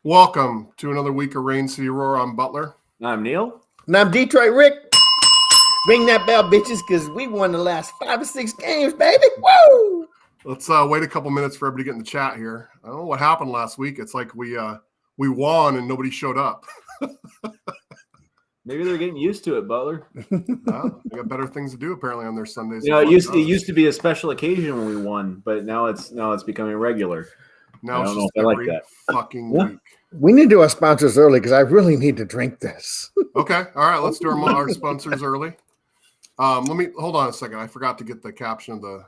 Welcome to another week of Rain City Roar. I'm Butler. I'm Neil. And I'm Detroit Rick. Ring that bell, bitches, because we won the last 5 or 6 games, baby. Woo! Let's wait a couple minutes for everybody to get in the chat here. I don't know what happened last week. It's like we won and nobody showed up. Maybe they're getting used to it, Butler. They got better things to do apparently on their Sundays. You know, it used to be a special occasion when we won, but now it's becoming regular. Now it's just every fucking week. We need to do our sponsors early because I really need to drink this. Okay, all right. Let's do our sponsors early. Let me hold on a second. I forgot to get the caption of the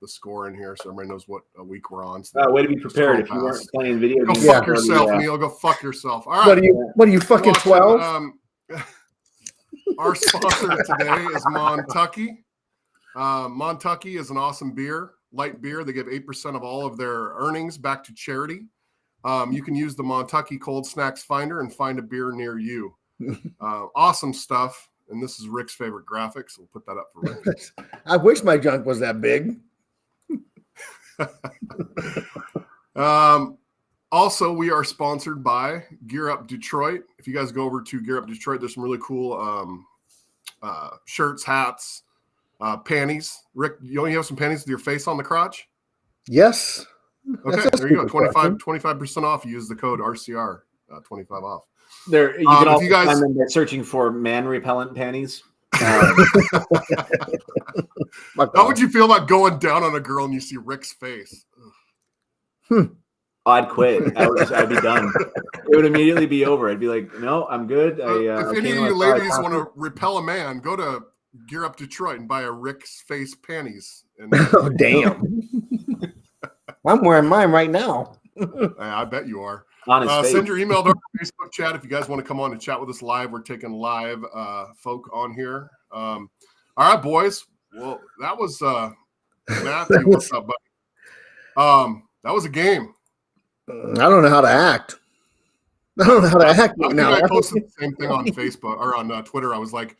score in here so everybody knows what week we're on. So way to be prepared if you weren't playing video games. Go fuck yourself, Neil. Go fuck yourself. All right. What are you fucking 12? Our sponsor today is Montucky. Montucky is an awesome beer, light beer. They give 8% of all of their earnings back to charity. You can use the Montucky Cold Snacks Finder and find a beer near you. Awesome stuff. And this is Rick's favorite graphics. We'll put that up for Rick. I wish my junk was that big. Also, we are sponsored by Gear Up Detroit. If you guys go over to Gear Up Detroit, there's some really cool shirts, hats, panties. Rick, you only have some panties with your face on the crotch? Yes. Okay, there you go. 25% off. Use the code RCR, 25 off. There, you can also find them by searching for man repellent panties. How would you feel about going down on a girl and you see Rick's face? I'd quit. I'd be done. It would immediately be over. I'd be like, no, I'm good. If any of you ladies want to repel a man, go to Gear Up Detroit and buy a Rick's face panties. And, oh, damn. I'm wearing mine right now. I bet you are. Send your email to our Facebook chat if you guys want to come on and chat with us live. We're taking live folk on here. All right, boys. Well, that was Matthew. What's up, buddy? That was a game. I don't know how to act. I don't know how to act right now. I posted the same thing on Facebook or on Twitter. I was like,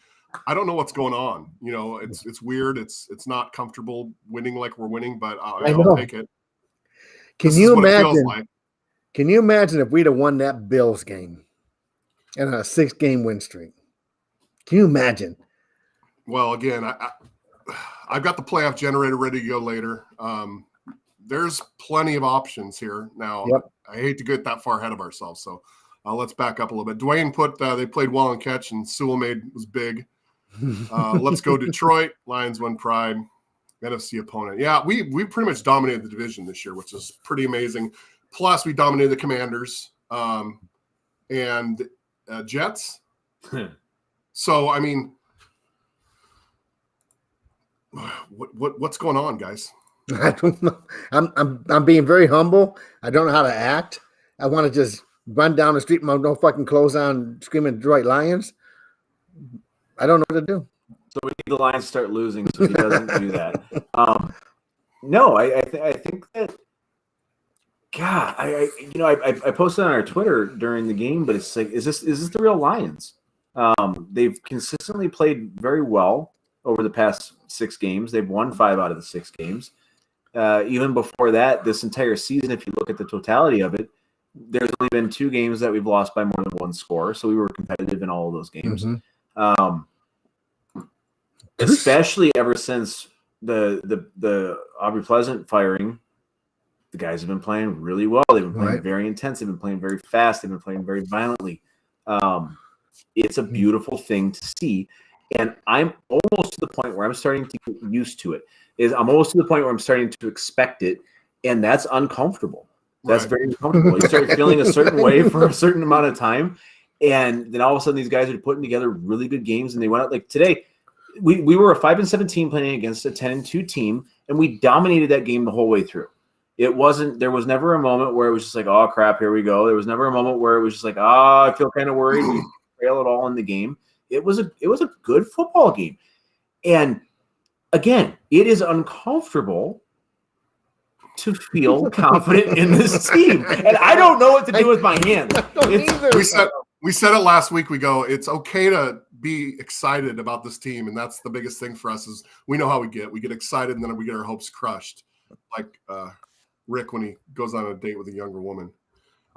I don't know what's going on. You know, it's weird. It's not comfortable winning like we're winning, but I'll take it. Can you imagine? Can you imagine if we'd have won that Bills game and a 6-game win streak? Can you imagine? Well, again, I've got the playoff generator ready to go later. There's plenty of options here. Now, I hate to get that far ahead of ourselves, so let's back up a little bit. Dwayne put they played well in catch, and Sewell was big. Let's go Detroit. Lions won pride. NFC opponent. Yeah, we pretty much dominated the division this year, which is pretty amazing. Plus, we dominated the Commanders and Jets. So, I mean, what's going on, guys? I don't know. I'm being very humble. I don't know how to act. I want to just run down the street with no fucking clothes on, screaming Detroit Lions. I don't know what to do. So we need the Lions to start losing so he doesn't do that. No, I think that. God, I posted on our Twitter during the game, but it's like, is this the real Lions? They've consistently played very well over the past 6 games. They've won 5 out of the 6 games. Even before that, this entire season, if you look at the totality of it, there's only been 2 games that we've lost by more than 1 score. So we were competitive in all of those games. Mm-hmm. Especially ever since the Aubrey Pleasant firing. The guys have been playing really well. They've been playing very intense. They've been playing very fast. They've been playing very violently. It's a beautiful thing to see. And I'm almost to the point where I'm starting to get used to it. I'm almost to the point where I'm starting to expect it. And that's uncomfortable. That's very uncomfortable. You start feeling a certain way for a certain amount of time. And then all of a sudden these guys are putting together really good games. And they went out like today. We were a 5-7 team playing against a 10-2 team. And we dominated that game the whole way through. There was never a moment where it was just like, oh, crap, here we go. There was never a moment where it was just like, I feel kind of worried. We trail it all in the game. It was a good football game. And, again, it is uncomfortable to feel confident in this team. And I don't know what to do with my hands. We said it last week. We go, it's okay to be excited about this team. And that's the biggest thing for us is we know how we get. We get excited and then we get our hopes crushed. Like Rick when he goes on a date with a younger woman.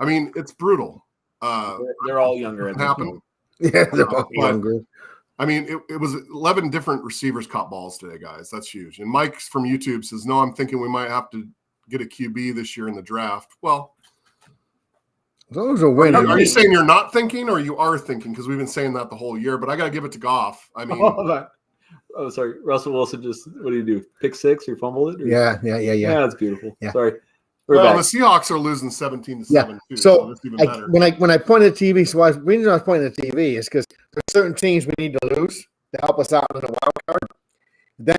I mean, it's brutal. They're all younger at this happened. point. Yeah, they're all younger. I mean, it was 11 different receivers caught balls today, guys. That's huge. And Mike from YouTube says, no, I'm thinking we might have to get a QB this year in the draft. Well, those are winning. Are you saying you're not thinking or you are thinking? Because we've been saying that the whole year, but I got to give it to Goff. I mean, oh, sorry. Russell Wilson just, what do you do? Pick six or fumbled it? Or? Yeah. Yeah, that's beautiful. Yeah. Sorry. Well, the Seahawks are losing 17-7 too. So that's even better. when I point at TV, the reason I was pointing at TV is because there's certain teams we need to lose to help us out in the wild card. Then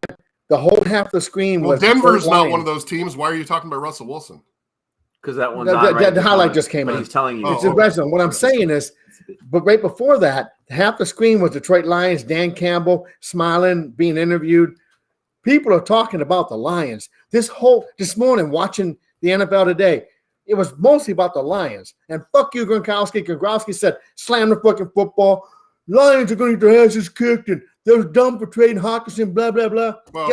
the whole half the screen was Denver's not one of those teams. Why are you talking about Russell Wilson? Because that one's the highlight just came out. He's telling you. It's original. What I'm saying is, but right before that, half the screen was Detroit Lions, Dan Campbell smiling, being interviewed. People are talking about the Lions. This morning watching the NFL today, it was mostly about the Lions. And fuck you, Gronkowski. Gronkowski said, slam the fucking football. Lions are going to get their asses kicked, and they're dumb for trading Hawkinson, blah, blah, blah. Well,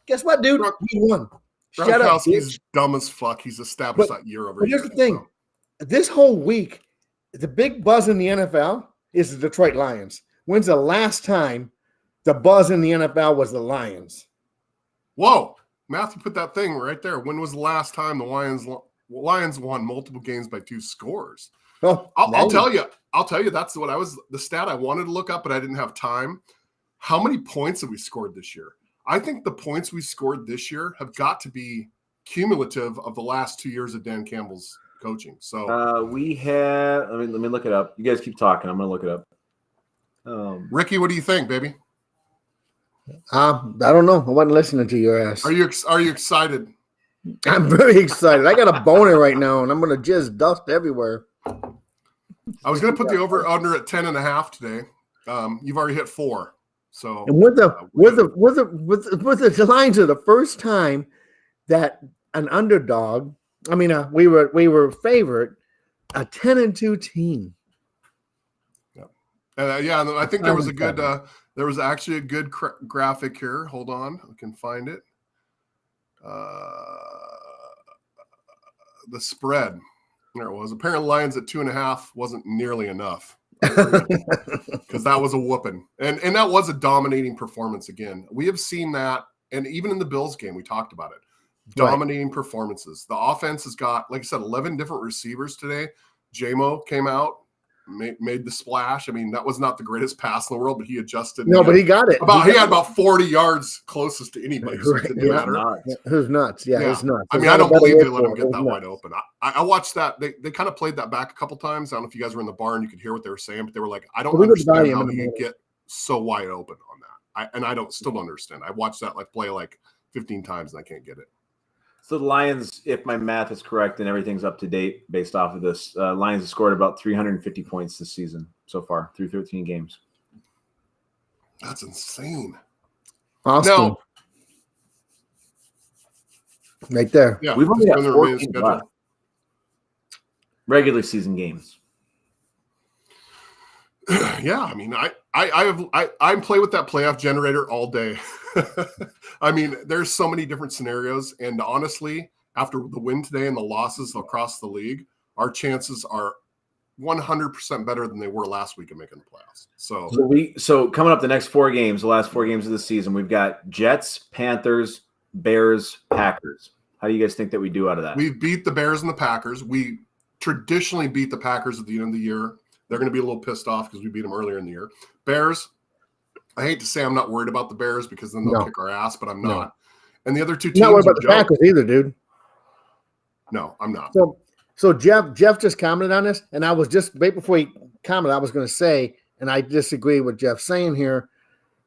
Guess what, dude? We won. Shut up, Gronkowski's dumb as fuck. He's established that year over year. Here's the thing. So. This whole week, the big buzz in the NFL is the Detroit Lions. When's the last time the buzz in the NFL was the Lions? Whoa. Matthew put that thing right there. When was the last time the Lions won multiple games by 2 scores? Oh, I'll tell you. That's what the stat I wanted to look up, but I didn't have time. How many points have we scored this year? I think the points we scored this year have got to be cumulative of the last 2 years of Dan Campbell's coaching. So we have. Let me look it up. You guys keep talking. I'm going to look it up. Ricky, what do you think, baby? I don't know. I wasn't listening to your ass. Are you excited? I'm very excited. I got a boner right now, and I'm going to jizz dust everywhere. I was going to put the over/under at 10.5 today. You've already hit 4. So and with the Lions are the first time that an underdog. I mean, we were favored a 10-2 team. Yeah, I think there was a good. There was actually a good graphic here. Hold on, I can find it. The spread. There it was. Apparently, Lions at 2.5 wasn't nearly enough because that was a whooping, and that was a dominating performance again. We have seen that, and even in the Bills game, we talked about it. Dominating performances. The offense has got, like I said, 11 different receivers today. J-Mo came out. Made the splash. I mean, that was not the greatest pass in the world, but he adjusted. No, but he got it. He had about 40 yards closest to anybody. So it didn't matter. Who's nuts? Yeah, it's nuts. I mean, I don't believe they let him get that wide open. I watched that. They kind of played that back a couple times. I don't know if you guys were in the bar and you could hear what they were saying, but they were like, I don't understand how you get so wide open on that. I still don't understand. I watched that play 15 times and I can't get it. So the Lions, if my math is correct and everything's up to date based off of this, Lions have scored about 350 points this season so far through 13 games. That's insane. Awesome. Now, right there. Yeah, we've only got 14 left. Regular season games. Yeah, I mean, I play with that playoff generator all day. I mean, there's so many different scenarios, and honestly, after the win today and the losses across the league, our chances are 100% better than they were last week of making the playoffs. So coming up the next 4 games, the last 4 games of the season, we've got Jets, Panthers, Bears, Packers. How do you guys think that we do out of that? We beat the Bears and the Packers. We traditionally beat the Packers at the end of the year. They're going to be a little pissed off because we beat them earlier in the year. Bears, I hate to say I'm not worried about the Bears because then they'll kick our ass, but I'm not. And the other 2 teams. Not worried about the Packers either, dude. No, I'm not. So Jeff just commented on this, and I was just right before he commented, I was going to say, and I disagree with Jeff saying here.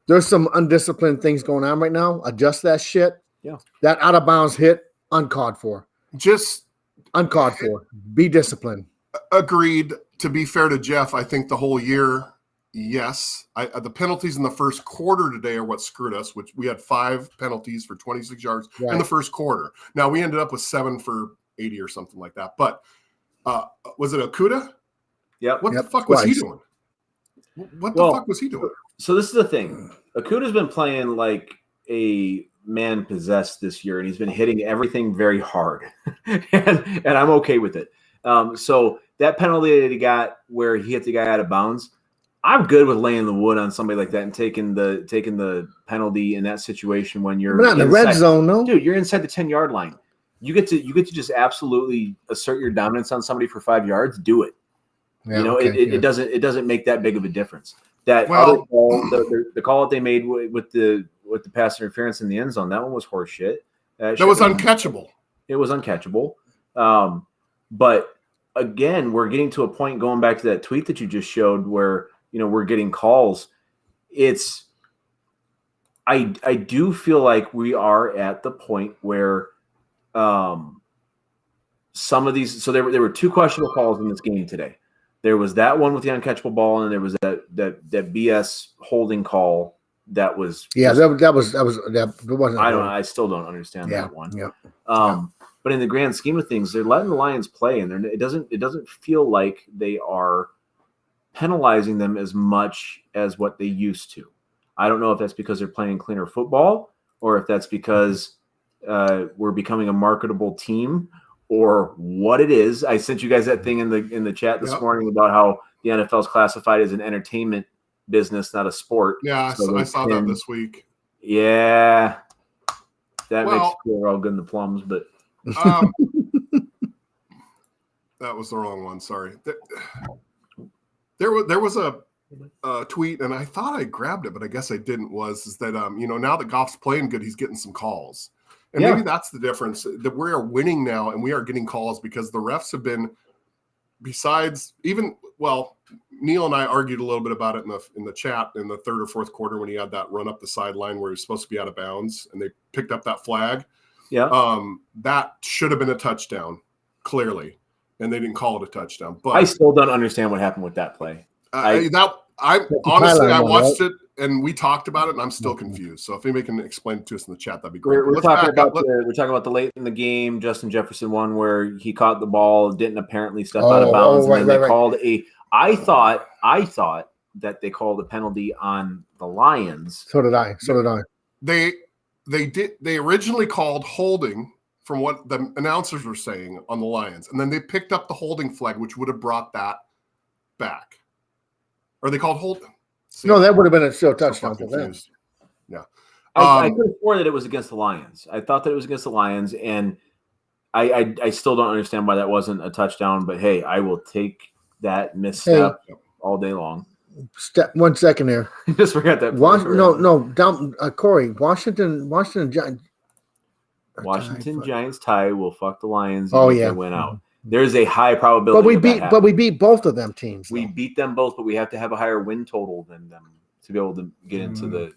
There's some undisciplined things going on right now. Adjust that shit. Yeah. That out of bounds hit, uncalled for. Just uncalled for. Be disciplined. Agreed. To be fair to Jeff, I think the whole year, yes. The penalties in the first quarter today are what screwed us, which we had 5 penalties for 26 yards in the first quarter. Now, we ended up with 7 for 80 or something like that. But was it Okudah? Yeah. What the fuck was he doing? What the fuck was he doing? So this is the thing. Okudah's been playing like a man possessed this year, and he's been hitting everything very hard. and I'm okay with it. So that penalty that he got where he hit the guy out of bounds, I'm good with laying the wood on somebody like that and taking the penalty in that situation when you're not in the red zone, no. Dude, you're inside the 10-yard line. You get to just absolutely assert your dominance on somebody for 5 yards. Do it. Yeah, you know, okay, it doesn't make that big of a difference. That Well, the call that they made with the pass interference in the end zone, that one was horse shit. That was uncatchable. It was uncatchable. But again, we're getting to a point, going back to that tweet that you just showed, where we're getting calls. I do feel like we are at the point where some of these. So there were 2 questionable calls in this game today. There was that one with the uncatchable ball, and there was that BS holding call that was. Yeah, that wasn't. I still don't understand that one. Yeah. But in the grand scheme of things, they're letting the Lions play, and it doesn't feel like they are penalizing them as much as what they used to. I don't know if that's because they're playing cleaner football, or if that's because we're becoming a marketable team, or what it is. I sent you guys that thing in the chat this morning about how the NFL is classified as an entertainment business, not a sport. Yeah, so I saw that this week. Yeah, that makes you feel all good in the plums, but that was the wrong one. Sorry. There was a tweet, and I thought I grabbed it, but I guess I didn't. Is that now that Goff's playing good, he's getting some calls. And maybe that's the difference, that we are winning now and we are getting calls because the refs have been, besides Neil and I argued a little bit about it in the chat in the 3rd or 4th quarter when he had that run up the sideline where he was supposed to be out of bounds and they picked up that flag. Yeah. That should have been a touchdown, clearly. And they didn't call it a touchdown. But I still don't understand what happened with that play. I watched it and we talked about it, and I'm still confused. So if anybody can explain it to us in the chat, that'd be great. We're talking about the late in the game, Justin Jefferson one where he caught the ball, didn't apparently step out of bounds, and then they called a. I thought that they called a penalty on the Lions. So did I. They originally called holding from what the announcers were saying on the Lions, and then they picked up the holding flag, which would have brought that back. Or they called holding. See, no, that would have been a still touchdown for them. Yeah. I could have sworn that it was against the Lions. I thought that it was against the Lions, and I still don't understand why that wasn't a touchdown. But hey, I will take that misstep all day long. 1 second there. Just forgot that. Corey. Washington Giants tie will fuck the Lions. They win out. There's a high probability. But we beat both of them teams. We beat them both, but we have to have a higher win total than them to be able to get into the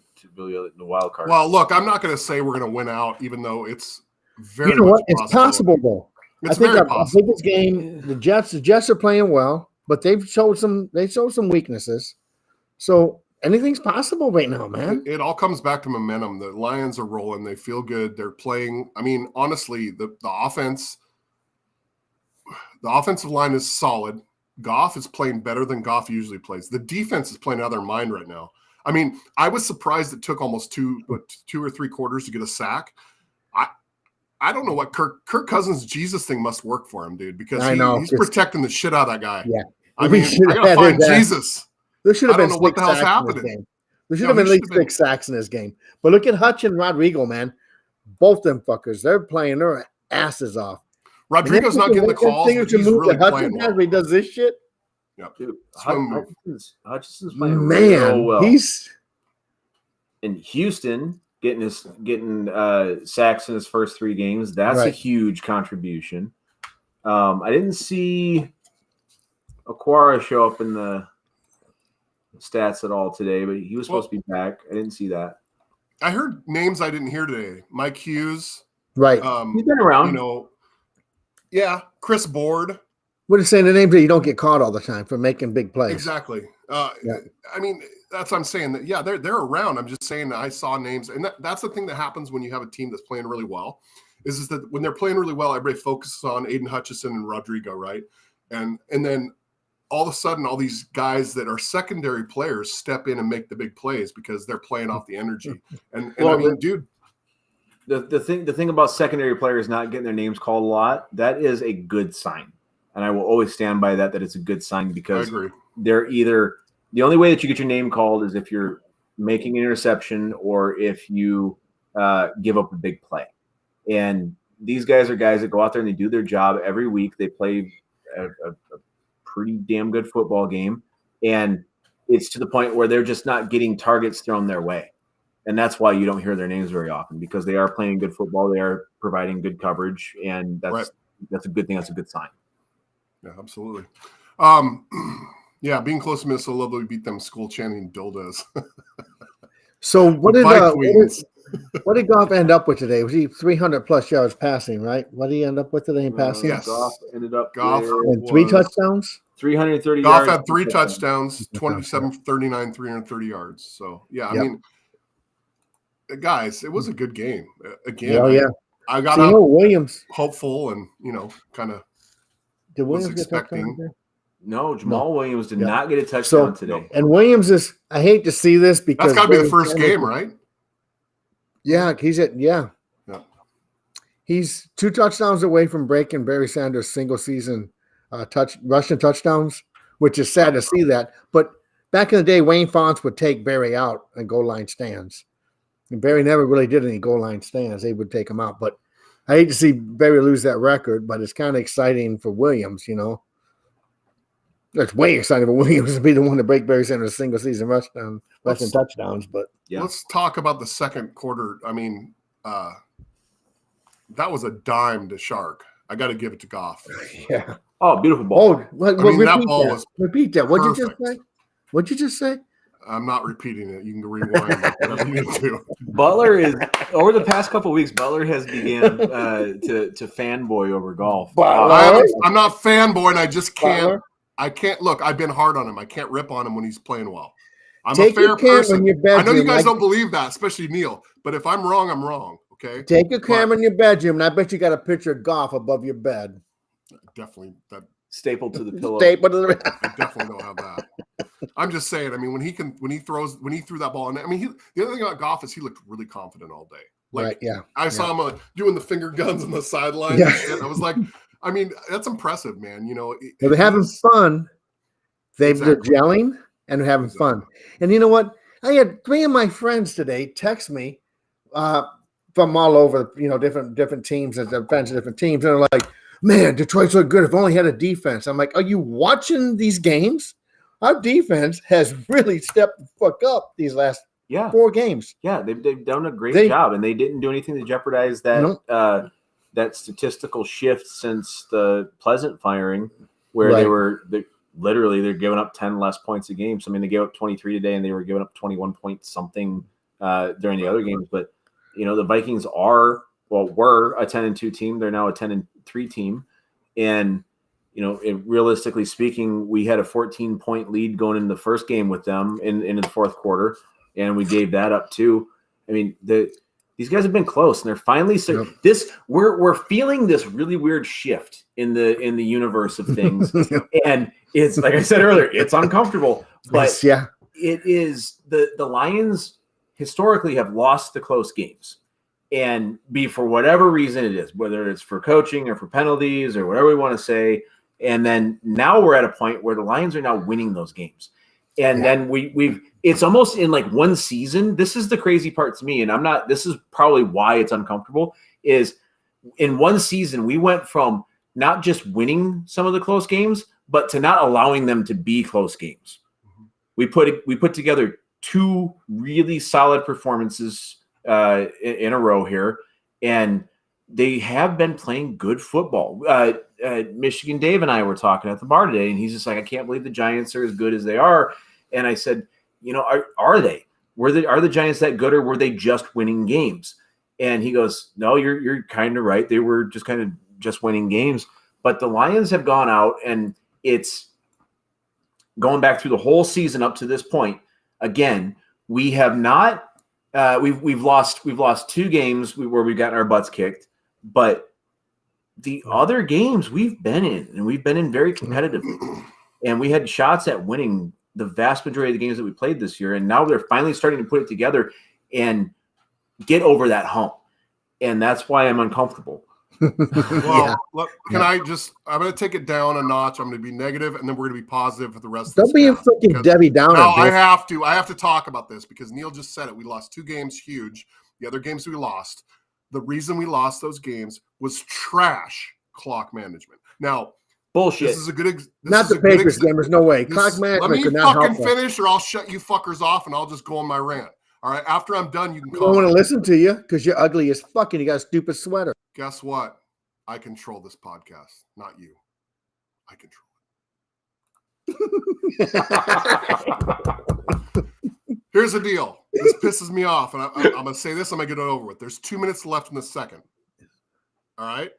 wild card. Well, look, I'm not going to say we're going to win out, even though it's very. It's possible though. I think our biggest game, the Jets are playing well, but they showed some weaknesses. So anything's possible right now, man. It all comes back to momentum. The Lions are rolling. They feel good. They're playing. I mean, honestly, the offense. The offensive line is solid. Goff is playing better than Goff usually plays. The defense is playing out of their mind right now. I mean, I was surprised it took almost 2 or 3 quarters to get a sack. I don't know what Kirk Cousins' Jesus thing must work for him, dude, because he's protecting the shit out of that guy. Yeah. I mean, I got to find Jesus. There should have been what the hell's happening. There should have been at least 6 sacks in this game. But look at Hutch and Rodrigo, man. Both them fuckers. They're playing their asses off. Rodrigo's not getting the calls, but he's really playing well. He does this shit. Yeah, dude. Hutchinson's playing real well. He's in Houston getting sacks in his first 3 games. That's a huge contribution. I didn't see Aquara show up in the stats at all today, but he was supposed to be back. I didn't see that. I heard names I didn't hear today. Mike Hughes. Right. He's been around. Yeah, Chris Board. We're just saying the names that you don't get caught all the time for making big plays. Exactly. I mean, that's what I'm saying. That they're around. I'm just saying that I saw names, and that's the thing that happens when you have a team that's playing really well, is that when they're playing really well, everybody focuses on Aiden Hutchinson and Rodrigo, right? And then all of a sudden, all these guys that are secondary players step in and make the big plays because they're playing off the energy. And I mean, dude. The thing about secondary players not getting their names called a lot, that is a good sign. and I will always stand by that it's a good sign, I because agree. they're either the only way that you get your name called is if you're making an interception or if you give up a big play. And these guys are guys that go out there and they do their job every week. They play a pretty damn good football game, and it's to the point where they're just not getting targets thrown their way. And that's why you don't hear their names very often, because they are playing good football. They are providing good coverage, and that's a good thing. That's a good sign. Yeah, absolutely. Yeah, being close to Minnesota, love that we beat them school chanting dildos. So what did Goff end up with today? Was he 300 plus yards passing, right? What did he end up with today in passing? Yes. Goff ended up and 3 touchdowns. 330 Goff yards. had 3 touchdowns, 27 for 39, 330 yards. So, yeah, I mean, guys, it was a good game. Again, I got out Williams hopeful and, kind of was expecting. No, Jamal Williams did not get a touchdown today. And Williams is, I hate to see this because that's got to be the first game, right? Yeah, he's 2 touchdowns away from breaking Barry Sanders' single season rushing touchdowns, which is sad to see that. But back in the day, Wayne Fonts would take Barry out in goal line stands. And Barry never really did any goal line stands. They would take him out. But I hate to see Barry lose that record, but it's kind of exciting for Williams, It's way exciting for Williams to be the one to break Barry Sanders' single season rushing touchdowns. But let's talk about the second quarter. I mean, that was a dime to Shark. I got to give it to Goff. Yeah. Oh, beautiful ball. That ball was repeat that. What'd you just say? I'm not repeating it. You can rewind whatever you need to. Butler is over the past couple of weeks. Butler has began to fanboy over golf. I'm not fanboying. I just can't. Butler? I can't look. I've been hard on him. I can't rip on him when he's playing well. I'm a fair person. I know you guys don't believe that, especially Neil. But if I'm wrong, I'm wrong. Okay. Take a camera in your bedroom, and I bet you got a picture of Goff above your bed. Definitely that stapled to the pillow. I definitely don't have that. I'm just saying. I mean, when he threw that ball, and I mean, the other thing about Goff is he looked really confident all day. Like, I saw him doing the finger guns on the sideline. Yeah. And I was like, I mean, that's impressive, man. They're having fun. They're gelling and they're having fun. And you know what? I had 3 of my friends today text me from all over, different teams and fans of different teams, and they're like, "Man, Detroit's so good. If only had a defense." I'm like, "Are you watching these games? Our defense has really stepped the fuck up these last 4 games." Yeah, they've done a great job, and they didn't do anything to jeopardize that that statistical shift since the Pleasant firing, where they're giving up 10 less points a game. So I mean, they gave up 23 today, and they were giving up 21 point something during the other games. But the Vikings were a 10-2 team. They're now a 10-3 team, and realistically speaking, we had a 14-point lead going into the first game with them in the fourth quarter, and we gave that up too. I mean, these guys have been close, and they're finally we're feeling this really weird shift in the universe of things, and it's like I said earlier, it's uncomfortable, but it is the Lions historically have lost the close games. And for whatever reason it is, whether it's for coaching or for penalties or whatever we want to say. And then now we're at a point where the Lions are now winning those games. And then it's almost in like one season. This is the crazy part to me. And this is probably why it's uncomfortable, is in one season, we went from not just winning some of the close games, but to not allowing them to be close games. We put together 2 really solid performances in a row here, and they have been playing good football. Michigan Dave and I were talking at the bar today, and he's just like, "I can't believe the Giants are as good as they are." And I said, are they? Are the Giants that good, or were they just winning games? And he goes, "No, you're kind of right. They were just kind of just winning games." But the Lions have gone out, and it's going back through the whole season up to this point. Again, we have not. We've lost 2 games where we've gotten our butts kicked, but the other games we've been in, and we've been in very competitively, and we had shots at winning the vast majority of the games that we played this year, and now they're finally starting to put it together and get over that hump, and that's why I'm uncomfortable. Well, look, I'm going to take it down a notch. I'm going to be negative, and then we're going to be positive for the rest Don't of be a this. fucking Debbie Downer. No, I have to talk about this because Neil just said it. We lost 2 games, huge. The other games we lost, the reason we lost those games was trash clock management. Now, bullshit. This is a good not the Patriots game. There's no way. Clock management could not help. Let me fucking finish, or I'll shut you fuckers off, and I'll just go on my rant. All right, after I'm done, you can call. I don't want to listen to you because you're ugly as fuck and you got a stupid sweater. Guess what? I control this podcast, not you. I control it. Here's the deal. This pisses me off, and I'm going to say this. I'm going to get it over with. There's 2 minutes left in the second. All right.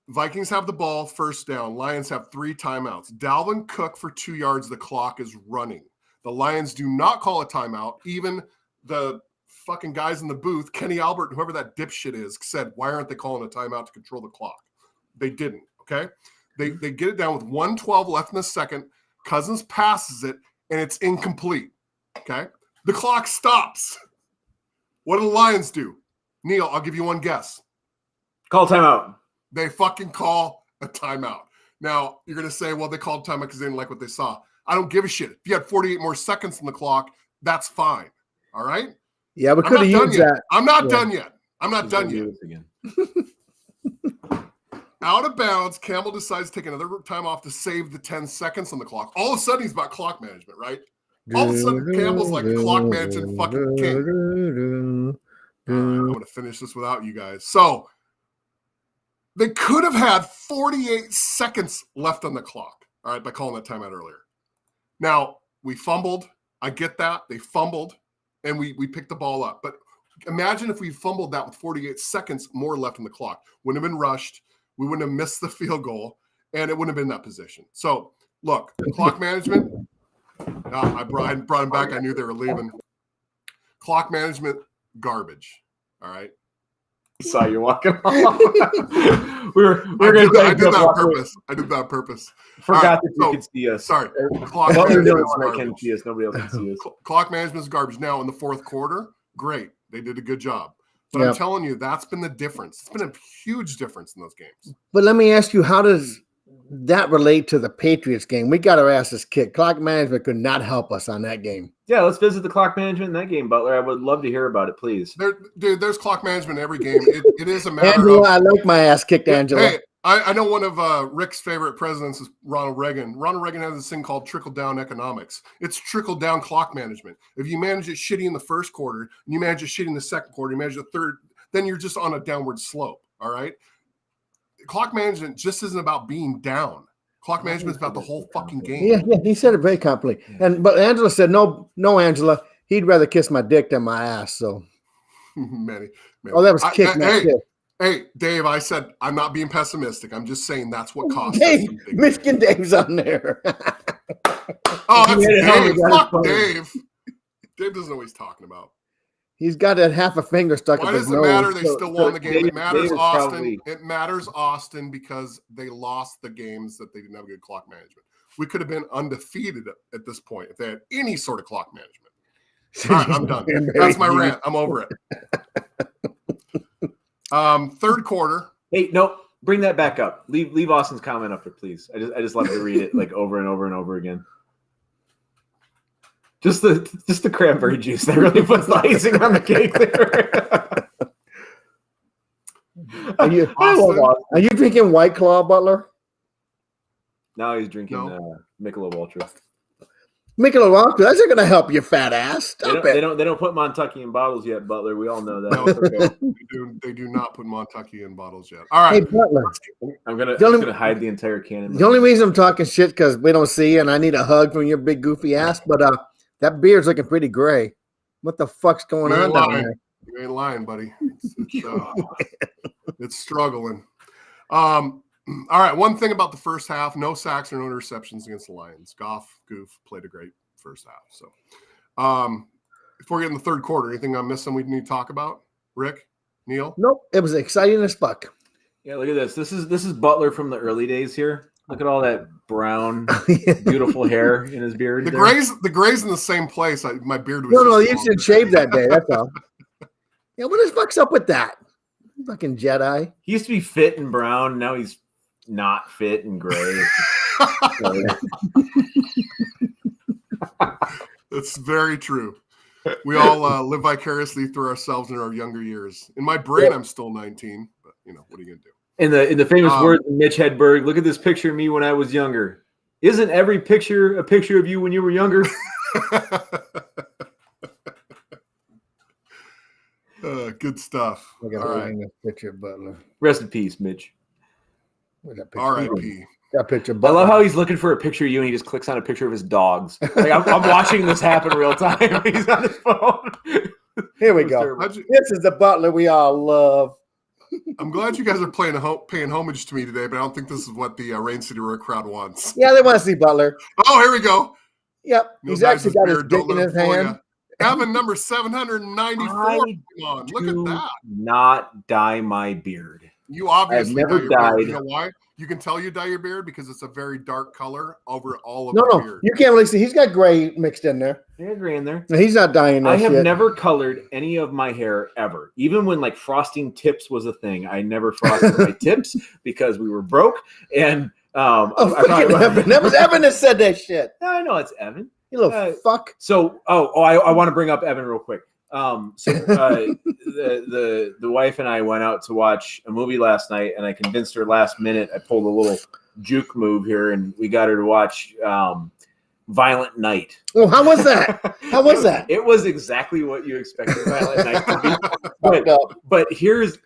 Vikings have the ball, first down. Lions have 3 timeouts. Dalvin Cook for 2 yards. The clock is running. The Lions do not call a timeout. Even the fucking guys in the booth, Kenny Albert, whoever that dipshit is, said, why aren't they calling a timeout to control the clock? They didn't, okay? They get it down with 1:12 left in the second. Cousins passes it, and it's incomplete, okay? The clock stops. What do the Lions do? Neil, I'll give you one guess. Call timeout. They fucking call a timeout. Now, you're going to say, well, they called timeout because they didn't like what they saw. I don't give a shit. If you had 48 more seconds on the clock, that's fine. All right? Yeah, we could have used that. I'm not done yet. I'm not done yet. Out of bounds, Campbell decides to take another time off to save the 10 seconds on the clock. All of a sudden, he's about clock management, right? All of a sudden, Campbell's like the clock management fucking king. I'm going to finish this without you guys. So, they could have had 48 seconds left on the clock, all right, by calling that timeout earlier. Now, we fumbled. I get that. They fumbled, and we picked the ball up. But imagine if we fumbled that with 48 seconds more left on the clock. Wouldn't have been rushed. We wouldn't have missed the field goal, and it wouldn't have been that position. So, look, clock management, I brought him back. I knew they were leaving. Clock management, garbage, all right? Saw you walking off. I did that on purpose. I did that on purpose. Forgot that you could see us. Sorry. Clock can see us. Nobody else can see us. Clock management is garbage. Now, in the fourth quarter, great. They did a good job. But I'm telling you, that's been the difference. It's been a huge difference in those games. But let me ask you, how does that relate to the Patriots game? We got our asses kicked. Clock management could not help us on that game. Yeah, let's visit the clock management in that game, Butler. I would love to hear about it, please. There's clock management in every game. It is a matter Angela, I like my ass kicked, Angela. Hey, I know one of Rick's favorite presidents is Ronald Reagan. Ronald Reagan has this thing called trickle-down economics. It's trickle-down clock management. If you manage it shitty in the first quarter, and you manage it shitty in the second quarter, you manage the third, then you're just on a downward slope, all right? Clock management just isn't about being down. Clock management is about the whole fucking game. Yeah, he said it very completely. But Angela said, no, Angela, he'd rather kiss my dick than my ass. So, many. Oh, that was kick. Hey, Dave, I said I'm not being pessimistic. I'm just saying that's what cost Dave, Michigan Dave's on there. Oh, that's Dave. Fuck Dave. Dave doesn't know what he's talking about. He's got that half a finger stuck up his nose. Why does it matter? They still won the game. It matters, Austin. It matters, Austin, because they lost the games that they didn't have good clock management. We could have been undefeated at this point if they had any sort of clock management. All right, I'm done. That's my rant. I'm over it. Third quarter. Hey, no, bring that back up. Leave Austin's comment up there, please. I just love to read it like over and over and over again. Just the cranberry juice that really puts the icing on the cake there. Are you drinking White Claw, Butler? No, he's drinking Michelob Ultra. Michelob Ultra, that's not going to help you, fat ass. Stop it. They don't put Montucky in bottles yet, Butler. We all know that. No, okay. They do not put Montucky in bottles yet. All right. Hey, Butler. I'm gonna hide the entire can. The only reason I'm talking shit because we don't see you and I need a hug from your big goofy ass, but that beard's looking pretty gray. What the fuck's going on down there? You ain't lying, buddy. It's struggling. All right. One thing about the first half: no sacks or no interceptions against the Lions. Goof played a great first half. So, before we get in the third quarter, anything I'm missing we need to talk about? Rick, Neil? Nope. It was exciting as fuck. Yeah, look at this. This is Butler from the early days here. Look at all that brown, beautiful hair in his beard. The gray's in the same place. My beard was. No, you should shave that day. That's all. Yeah, what the fuck's up with that? Fucking Jedi. He used to be fit and brown. Now he's not fit and gray. That's very true. We all live vicariously through ourselves in our younger years. In my brain, I'm still 19, but what are you gonna do? In the famous words of Mitch Hedberg, look at this picture of me when I was younger. Isn't every picture a picture of you when you were younger? Good stuff. I got a picture of Butler. Rest in peace, Mitch. R.I.P. That picture. I love how he's looking for a picture of you and he just clicks on a picture of his dogs. Like I'm watching this happen real time. He's on his phone. Here we go. This is the Butler we all love. I'm glad you guys are paying homage to me today, but I don't think this is what the Rain City Road crowd wants. Yeah, they want to see Butler. Oh, here we go. Yep. He's actually got his dick in his hand. Evan, number 794. Come on, look at that. Not dye my beard. You obviously I've never dyed. You know why? You can tell you dye your beard because it's a very dark color over all of the beard. You can't really see. He's got gray mixed in there. Yeah, gray in there. He's not dyeing that I have shit. never colored any of my hair ever. Even when like frosting tips was a thing, I never frosted my tips because we were broke. And Evan. That was Evan that said that shit. I know it's Evan. You little fuck. So, I want to bring up Evan real quick. The wife and I went out to watch a movie last night, and I convinced her last minute. I pulled a little juke move here, and we got her to watch Violent Night. Oh, how was that? How was that? It was exactly what you expected Violent Night to be. But here's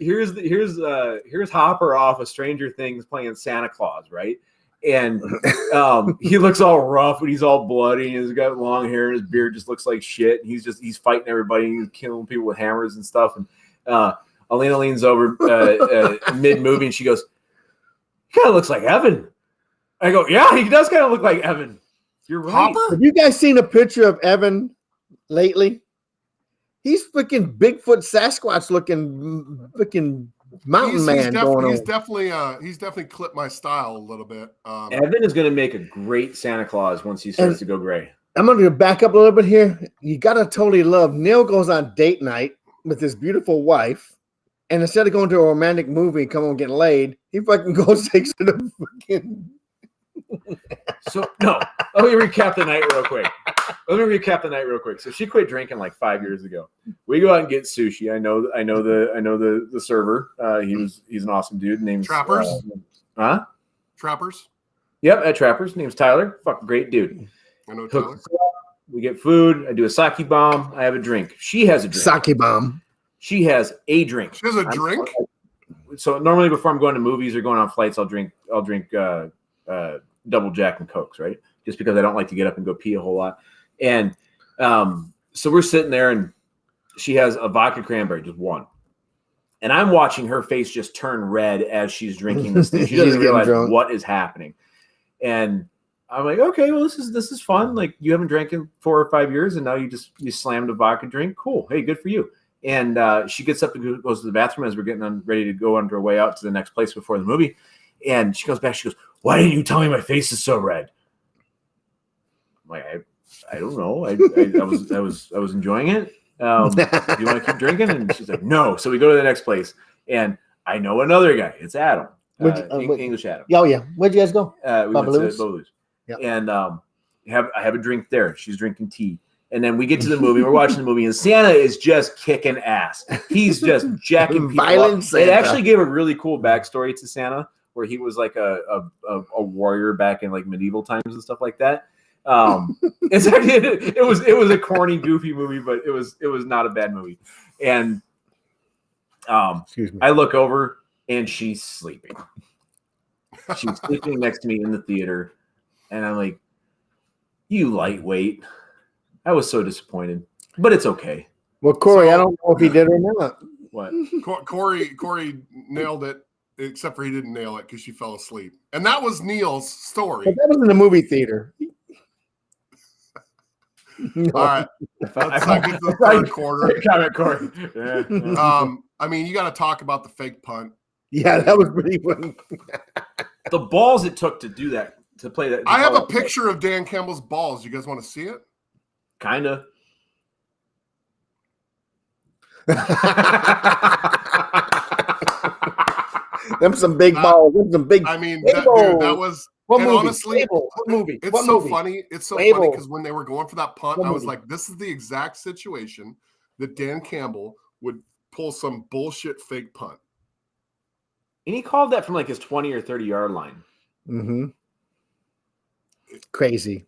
Hopper off of Stranger Things playing Santa Claus, right? And he looks all rough and he's all bloody and he's got long hair and his beard just looks like shit. And he's fighting everybody and he's killing people with hammers and stuff. And Alina leans over mid movie and she goes, "He kind of looks like Evan." I go, "Yeah, he does kind of look like Evan. You're right." Hopper? Have you guys seen a picture of Evan lately? He's freaking Bigfoot Sasquatch looking freaking mountain man going on. He's definitely clipped my style a little bit. Evan is going to make a great Santa Claus once he starts to go gray. I'm going to back up a little bit here. You got to totally love Neil goes on date night with his beautiful wife, and instead of going to a romantic movie and come on getting laid, he fucking goes takes her to fucking. So no, let me recap the night real quick. So she quit drinking like 5 years ago. We go out and get sushi. I know the server. He's an awesome dude. Name's Trappers. Trappers. Yep, at Trappers. Name's Tyler. Fuck, great dude. I know Tyler. We get food. I do a sake bomb. I have a drink. She has a drink. Sake bomb. She has a drink. She has a drink. So normally before I'm going to movies or going on flights, I'll drink double Jack and Cokes, right? Just because I don't like to get up and go pee a whole lot. And so we're sitting there and she has a vodka cranberry, just one. And I'm watching her face just turn red as she's drinking this thing. She doesn't realize what is happening. And I'm like, okay, well, this is fun. Like, you haven't drank in 4 or 5 years and now you slammed a vodka drink. Cool. Hey, good for you. And she gets up and goes to the bathroom as we're getting ready to go on our way out to the next place before the movie. And she goes back. She goes, "Why didn't you tell me my face is so red?" I'm like, I don't know. I was enjoying it. Do you want to keep drinking? And she's like, "No." So we go to the next place, and I know another guy. It's Adam, English Adam. Oh yeah, where'd you guys go? We went to Butler's. Yep. And I have a drink there. She's drinking tea. And then we get to the movie. We're watching the movie, and Santa is just kicking ass. He's just jacking people up. It actually gave a really cool backstory to Santa, where he was like a warrior back in like medieval times and stuff like that. It's actually it was a corny, goofy movie, but it was not a bad movie. And I look over and she's sleeping. She's sleeping next to me in the theater, and I'm like, "You lightweight." I was so disappointed, but it's okay. Well, Corey, I don't know if he did or not. What? Corey nailed it, except for he didn't nail it because she fell asleep. And that was Neil's story. But that was in the movie theater. No. All right. Let's not get to the third quarter. Comment, Corey. Yeah. I mean, you got to talk about the fake punt. Yeah, that was pretty funny. The balls it took to do that, to play that. I have a picture of Dan Campbell's balls. You guys want to see it? Kinda. Them some big balls. Them some big. I mean, that was. What and movie? honestly, What movie? It's what so movie? funny. It's so funny because when they were going for that punt, I was like, this is the exact situation that Dan Campbell would pull some bullshit fake punt. And he called that from like his 20 or 30-yard line. Mm-hmm. Crazy.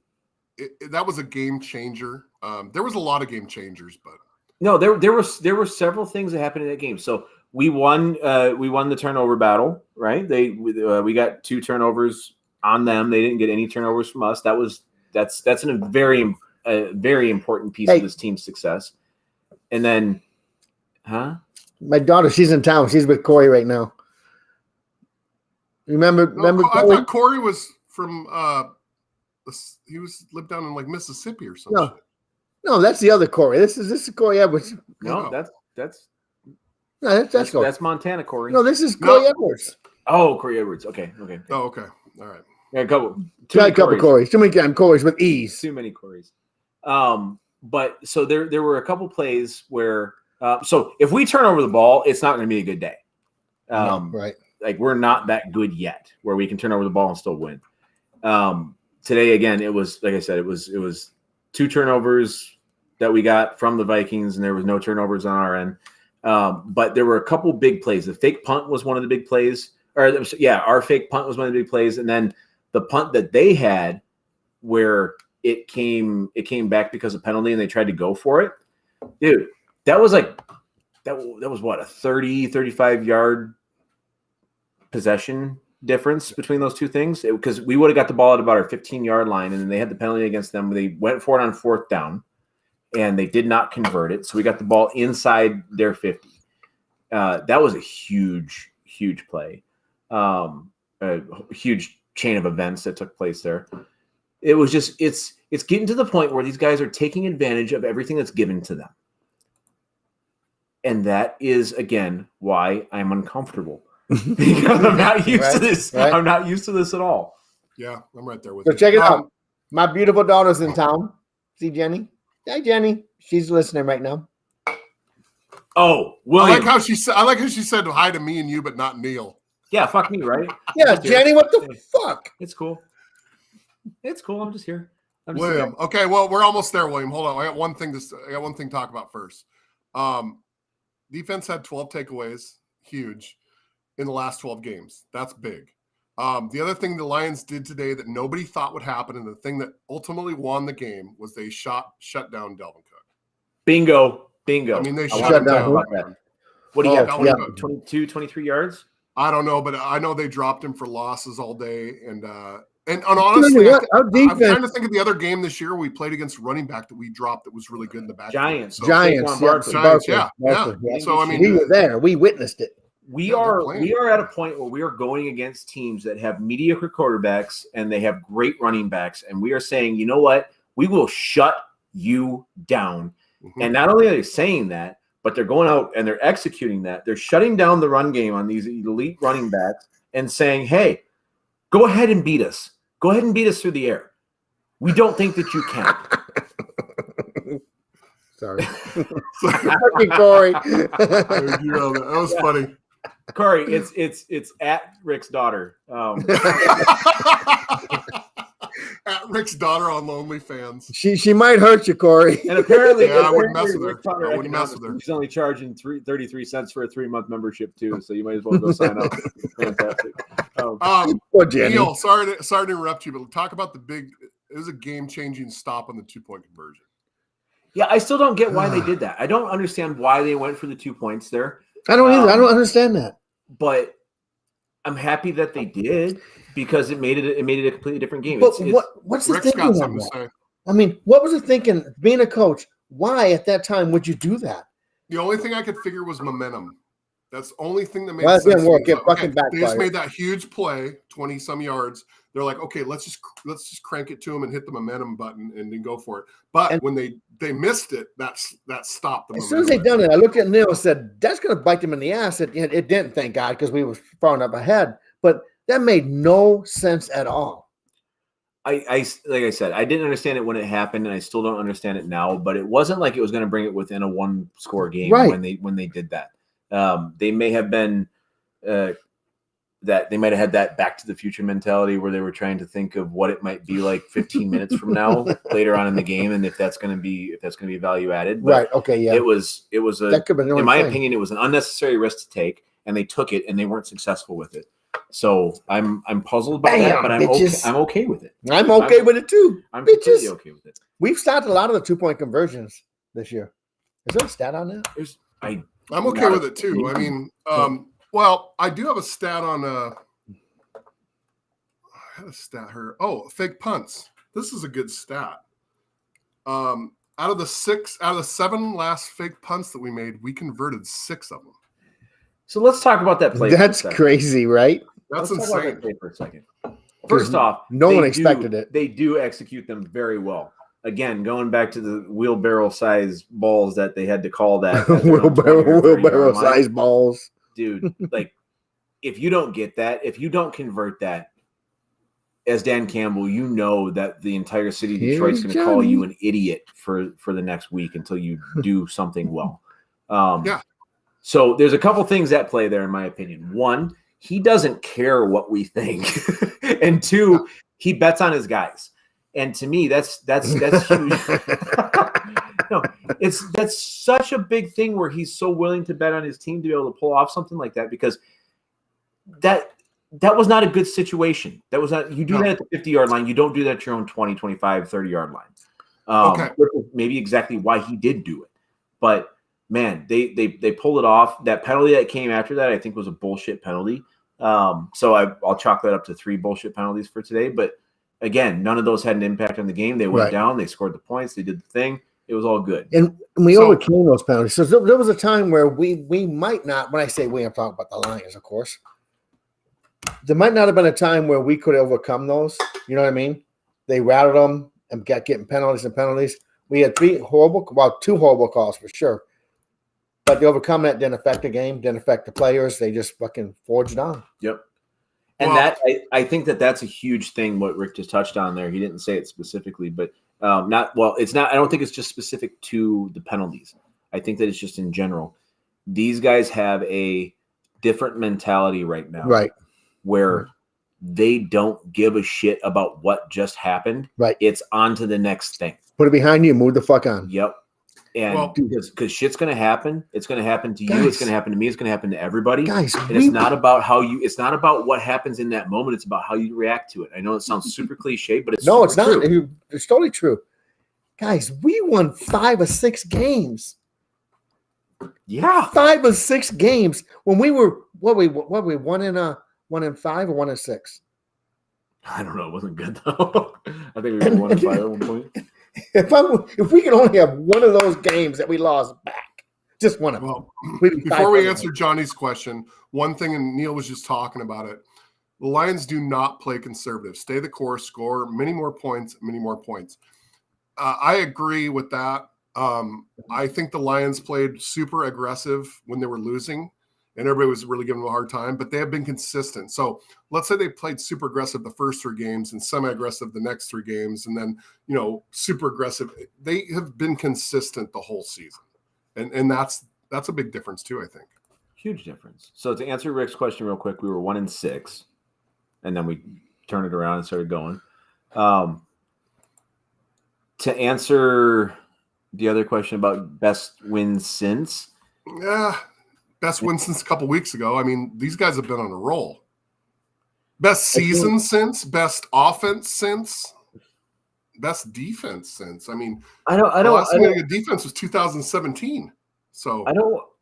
That was a game changer. There was a lot of game changers, but no, there were several things that happened in that game. So we won the turnover battle, right? We got 2 turnovers on them. They didn't get any turnovers from us. That's a very important piece of this team's success. And then, my daughter, she's in town. She's with Corey right now. Remember? I thought Corey was from he lived down in like Mississippi or something. No, that's the other Corey. This is Corey Edwards. No, that's Montana Corey. No, this is Corey Edwards. Oh, Corey Edwards. Okay. Oh, okay. All right. Yeah, a couple Corys. Too many Corys with ease. Too many Corys. But so there were a couple plays where so if we turn over the ball, it's not going to be a good day. Right. Like we're not that good yet where we can turn over the ball and still win. Today again, it was like I said, it was 2 turnovers that we got from the Vikings, and there was no turnovers on our end. But there were a couple big plays. The fake punt was one of the big plays. Our fake punt was one of the big plays, and then the punt that they had where it came back because of penalty and they tried to go for it. Dude, that was what, a 35 yard possession difference between those two things, because we would have got the ball at about our 15-yard line, and then they had the penalty against them. They went for it on 4th down, and they did not convert it. So we got the ball inside their 50. That was a huge play, a huge chain of events that took place there. It was just it's getting to the point where these guys are taking advantage of everything that's given to them, and that is again why I'm uncomfortable. Because I'm not used to this. Right? I'm not used to this at all. Yeah, I'm right there with you. So check it out. My beautiful daughter's in town. See Jenny? Hi, Jenny. She's listening right now. Oh, William. I like how she said hi to me and you, but not Neil. Yeah, fuck me, right? Yeah, Jenny, what the fuck? It's cool. I'm just here. William. Okay, well, we're almost there, William. Hold on. I got one thing to talk about first. Defense had 12 takeaways. Huge. In the last 12 games. That's big. The other thing the Lions did today that nobody thought would happen, and the thing that ultimately won the game, was they shut down Dalvin Cook. Bingo. I mean, they shut him down. What do you have? 22, 23 yards? I don't know, but I know they dropped him for losses all day. And honestly, I'm trying to think of the other game this year we played against running back that we dropped that was really good in the back. Giants. Yeah. So, I mean, we were there. We witnessed it. We are at a point where we are going against teams that have mediocre quarterbacks and they have great running backs, and we are saying, you know what, we will shut you down. Mm-hmm. And not only are they saying that, but they're going out and they're executing that. They're shutting down the run game on these elite running backs and saying, hey, go ahead and beat us. Go ahead and beat us through the air. We don't think that you can. Sorry. Corey. That was funny. Corey, it's at Rick's daughter. At Rick's daughter on OnlyFans. She might hurt you, Corey. And apparently, I wouldn't mess with her. She's only charging 33 cents for a 3-month membership too, so you might as well go sign up. Fantastic. Neil, sorry to interrupt you, but talk about it was a game-changing stop on the 2-point conversion. Yeah, I still don't get why they did that. I don't understand why they went for the 2 points there. I don't either. I don't understand that. But I'm happy that they did, because it made it a completely different game. But what's the thinking on that? I mean, what was the thinking? Being a coach, why at that time would you do that? The only thing I could figure was momentum. That's the only thing that made sense. Didn't work. They just made that huge play, 20-some yards. They're like, okay, let's just crank it to them and hit the momentum button and then go for it. But when they missed it, that stopped the momentum. As soon as they done it, I looked at Neil and said, that's going to bite them in the ass. It didn't, thank God, because we were far enough ahead. But that made no sense at all. Like I said, I didn't understand it when it happened, and I still don't understand it now. But it wasn't like it was going to bring it within a 1-score game when they did that. They may have been that they might have had that Back to the Future mentality where they were trying to think of what it might be like 15 minutes from now later on in the game, and if that's going to be value added. But right. Okay. Yeah. It was That could have been in my opinion, it was an unnecessary risk to take, and they took it, and they weren't successful with it. So I'm puzzled by that, but I'm okay with it. I'm okay with it too. I'm completely okay with it. We've stopped a lot of the 2-point conversions this year. Is there a stat on that? I'm okay with it too. I mean, well, I do have a stat on I had a stat here. Oh, fake punts. This is a good stat. Out of the 7 last fake punts that we made, we converted 6 of them. So let's talk about that play. That's crazy, right? That's let's insane. talk about that play for a second. First off, no one expected it. They do execute them very well. Again, going back to the wheelbarrow size balls that they had to call that wheelbarrow size balls. Dude, like if you don't get that, if you don't convert that, as Dan Campbell, you know that the entire city of Detroit's going to call you an idiot for the next week until you do something well. Yeah. So there's a couple things at play there, in my opinion. One, he doesn't care what we think, and 2, he bets on his guys. And to me, that's huge. No, that's such a big thing where he's so willing to bet on his team to be able to pull off something like that, because that was not a good situation. That was not, you do that at the 50-yard line. You don't do that at your own 20, 25, 30-yard line. Okay. Maybe exactly why he did do it. But man, they pulled it off. That penalty that came after that, I think, was a bullshit penalty. So I'll chalk that up to 3 bullshit penalties for today. But again, none of those had an impact on the game. They went down. They scored the points. They did the thing. It was all good. And we overcame those penalties. So there was a time where we might not, when I say we, I'm talking about the Lions, of course. There might not have been a time where we could overcome those. You know what I mean? They rattled them and kept getting penalties and penalties. We had 2 horrible calls for sure. But to overcome that didn't affect the game, didn't affect the players. They just fucking forged on. Yep. And I think that's a huge thing, what Rick just touched on there. He didn't say it specifically, but it's not. I don't think it's just specific to the penalties. I think that it's just in general. These guys have a different mentality right now. Right. Where they don't give a shit about what just happened. Right. It's on to the next thing. Put it behind you, move the fuck on. Yep. And because shit's gonna happen, it's gonna happen to you. It's gonna happen to me. It's gonna happen to everybody. Guys, and it's not about it's not about what happens in that moment. It's about how you react to it. I know it sounds super cliche, but it's no, it's not. True. It's totally true. Guys, we won 5 or 6 games. Yeah, 5 or 6 games when we were what we 1 in 5 or 1 in 6. I don't know. It wasn't good though. I think we were 1 in 5 at one point. If we could only have one of those games that we lost back, just one of them. Well, before we answer Johnny's question, one thing, and Neil was just talking about it, the Lions do not play conservative. Stay the course, score many more points. I agree with that. I think the Lions played super aggressive when they were losing, and everybody was really giving them a hard time, but they have been consistent. So let's say they played super aggressive the first 3 games and semi-aggressive the next 3 games, and then, super aggressive. They have been consistent the whole season. And that's a big difference too, I think. Huge difference. So to answer Rick's question real quick, we were 1 in 6, and then we turned it around and started going. To answer the other question about best wins since. Yeah. Best win since a couple weeks ago. I mean, these guys have been on a roll. Best season since, best offense since, best defense since. I mean, the last time a defense was 2017. So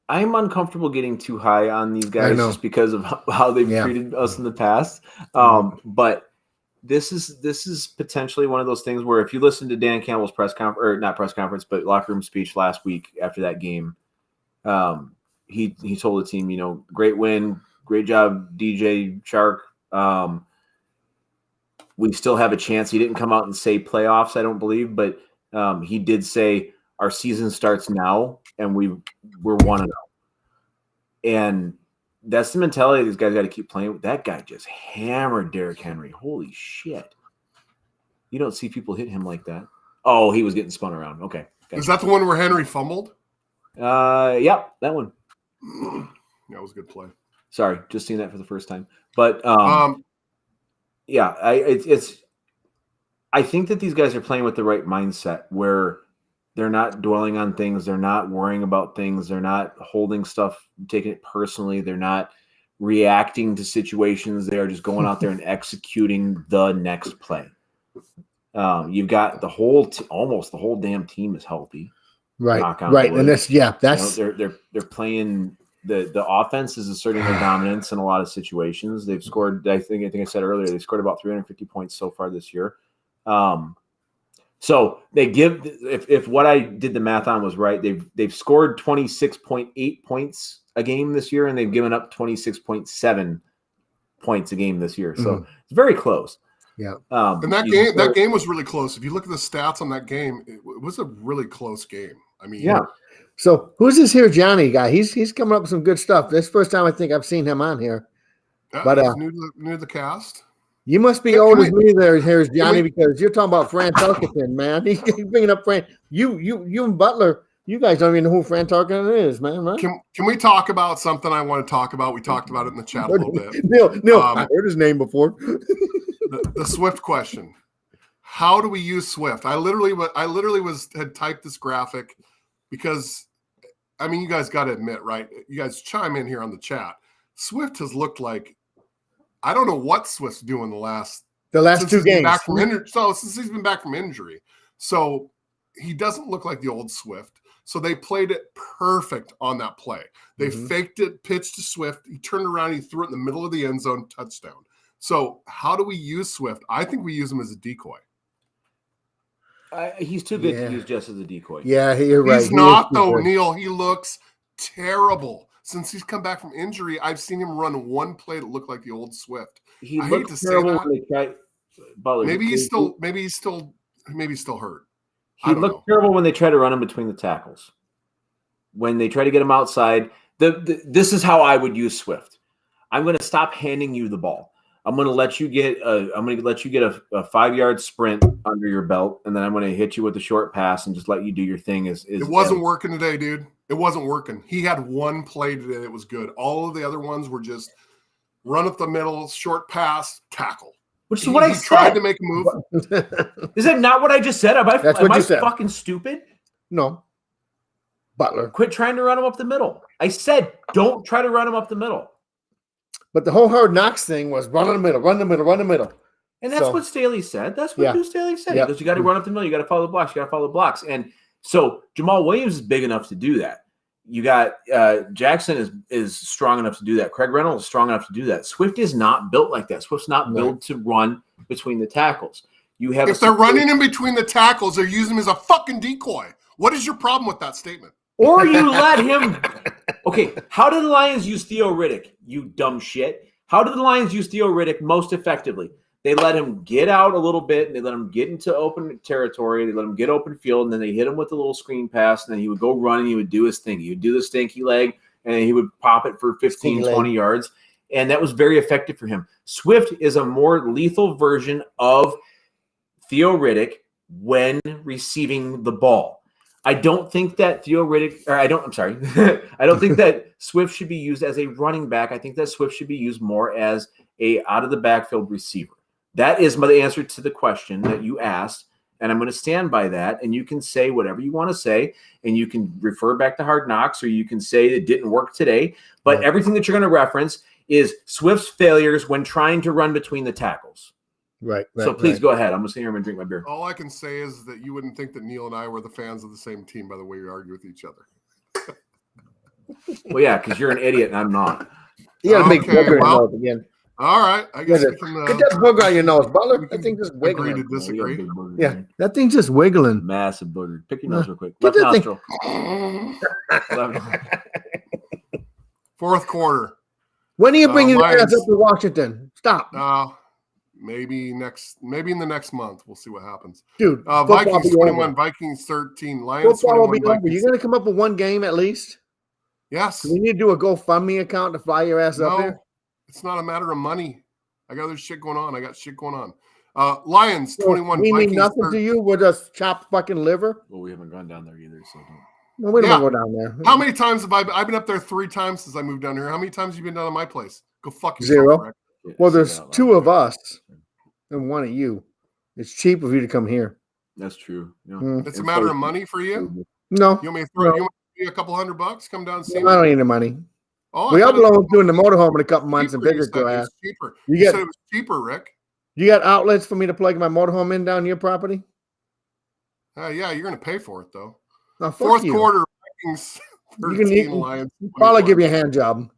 I'm uncomfortable getting too high on these guys just because of how they've treated us in the past. But this is potentially one of those things where if you listen to Dan Campbell's locker room speech last week after that game, he told the team, great win, great job, DJ Shark. We still have a chance. He didn't come out and say playoffs, I don't believe, but he did say our season starts now, and we're 1-0. And that's the mentality these guys got to keep playing with. That guy just hammered Derrick Henry. Holy shit! You don't see people hit him like that. Oh, he was getting spun around. Okay, gotcha. Is that the one where Henry fumbled? Yep, that one. That was a good play. Sorry, just seeing that for the first time. But yeah, I think that these guys are playing with the right mindset where they're not dwelling on things, they're not worrying about things, they're not holding stuff, taking it personally, they're not reacting to situations. They are just going out there and executing the next play. You've got the whole almost the whole damn team is healthy. Right. And that's they're playing the offense is asserting their dominance in a lot of situations. They've scored, I think I said earlier, they've scored about 350 points so far this year. So they give, if what I did the math on was right, they've scored 26.8 points a game this year, and they've given up 26.7 points a game this year. So it's very close. Yeah. And that game was really close. If you look at the stats on that game, it was a really close game. I mean, yeah. So who's this here Johnny guy? He's coming up with some good stuff. This is the first time I think I've seen him on here. But he's new to the cast. You must be old as me there, here's Johnny, because you're talking about Fran Tarkenton, man. He's bringing up Fran. You and Butler, you guys don't even know who Fran Tarkenton is, man, right? Can we talk about something I want to talk about? We talked about it in the chat a little bit. Neil, I heard his name before. The Swift question. How do we use Swift? I literally had typed this graphic because, I mean, you guys got to admit, right? You guys chime in here on the chat. Swift has looked like, I don't know what Swift's doing the last two games. Since he's been back from injury. So he doesn't look like the old Swift. So they played it perfect on that play. They faked it, pitched to Swift. He turned around, he threw it in the middle of the end zone, touchdown. So how do we use Swift? I think we use him as a decoy. He's too good to use just as a decoy. Yeah, you're right. He's not, though, Neil. He looks terrible. Since he's come back from injury, I've seen him run one play that looked like the old Swift. He looked terrible when they tried. Butler, maybe he's still hurt. He looked terrible when they tried to run him between the tackles. When they try to get him outside, this is how I would use Swift. I'm going to stop handing you the ball. I'm going to let you get a 5-yard sprint under your belt, and then I'm going to hit you with a short pass and just let you do your thing. It wasn't working today, dude. It wasn't working. He had one play today that was good. All of the other ones were just run up the middle, short pass, tackle. Which is what I said. Tried to make a move. Is that not what I just said? Am I fucking stupid? No. Butler. Quit trying to run him up the middle. I said, don't try to run him up the middle. But the whole Hard Knocks thing was run in the middle, run the middle, run the middle. And that's what Staley said. That's what Staley said. He goes, you got to run up the middle. You got to follow the blocks. And so Jamal Williams is big enough to do that. You got Jackson is strong enough to do that. Craig Reynolds is strong enough to do that. Swift is not built like that. Swift's not built to run between the tackles. If they're running in between the tackles, they're using him as a fucking decoy. What is your problem with that statement? Or you let him. Okay, how did the Lions use Theo Riddick? You dumb shit. How did the Lions use Theo Riddick most effectively? They let him get out a little bit, and they let him get into open territory. They let him get open field, and then they hit him with a little screen pass, and then he would go run, and he would do his thing. He would do the stinky leg, and he would pop it for 15, 20 yards, and that was very effective for him. Swift is a more lethal version of Theo Riddick when receiving the ball. I don't think that I don't think that Swift should be used as a running back. I think that Swift should be used more as a out of the backfield receiver. That is my answer to the question that you asked, and I'm going to stand by that. And you can say whatever you want to say, and you can refer back to Hard Knocks, or you can say it didn't work today. But everything that you're going to reference is Swift's failures when trying to run between the tackles. Right. So please go ahead. I'm going to sit here and drink my beer. All I can say is that you wouldn't think that Neil and I were the fans of the same team by the way we argue with each other. Well, yeah, because you're an idiot and I'm not. You got a big booger in your nose again. All right. I guess we can get that booger on your nose, Butler. That thing just wiggling. Agree to disagree. Yeah, that thing's just wiggling. Massive booger. Pick your nose real quick. Left nostril. Fourth quarter. When are you bringing the ass up to Washington? Stop. Maybe in the next month. We'll see what happens. Dude, Vikings 21, Vikings 13, Lions football 21. Will be over. You're going to come up with one game at least? Yes. We need to do a GoFundMe account to fly your ass up there? It's not a matter of money. I got other shit going on. Lions 21, we Vikings mean nothing 13. to you? We're just chopped fucking liver? Well, we haven't gone down there either, so don't. Well, we don't want to go down there. How many times have I've been up there 3 times since I moved down here? How many times have you been down to my place? Go fuck yourself. 0. Rick. Well, there's 2 of us and 1 of you. It's cheap of you to come here. That's true. Yeah. It's a matter of money for you. No. You want me to throw you a couple $100? Come down and see me. I don't need the money. Oh, we upload doing the motorhome in a couple months and visit your ass. Cheaper. You said it was cheaper, Rick. You got outlets for me to plug my motorhome in down your property? Yeah, you're going to pay for it though. No, Fourth quarter, Vikings 13 Lions. Probably give you a hand job.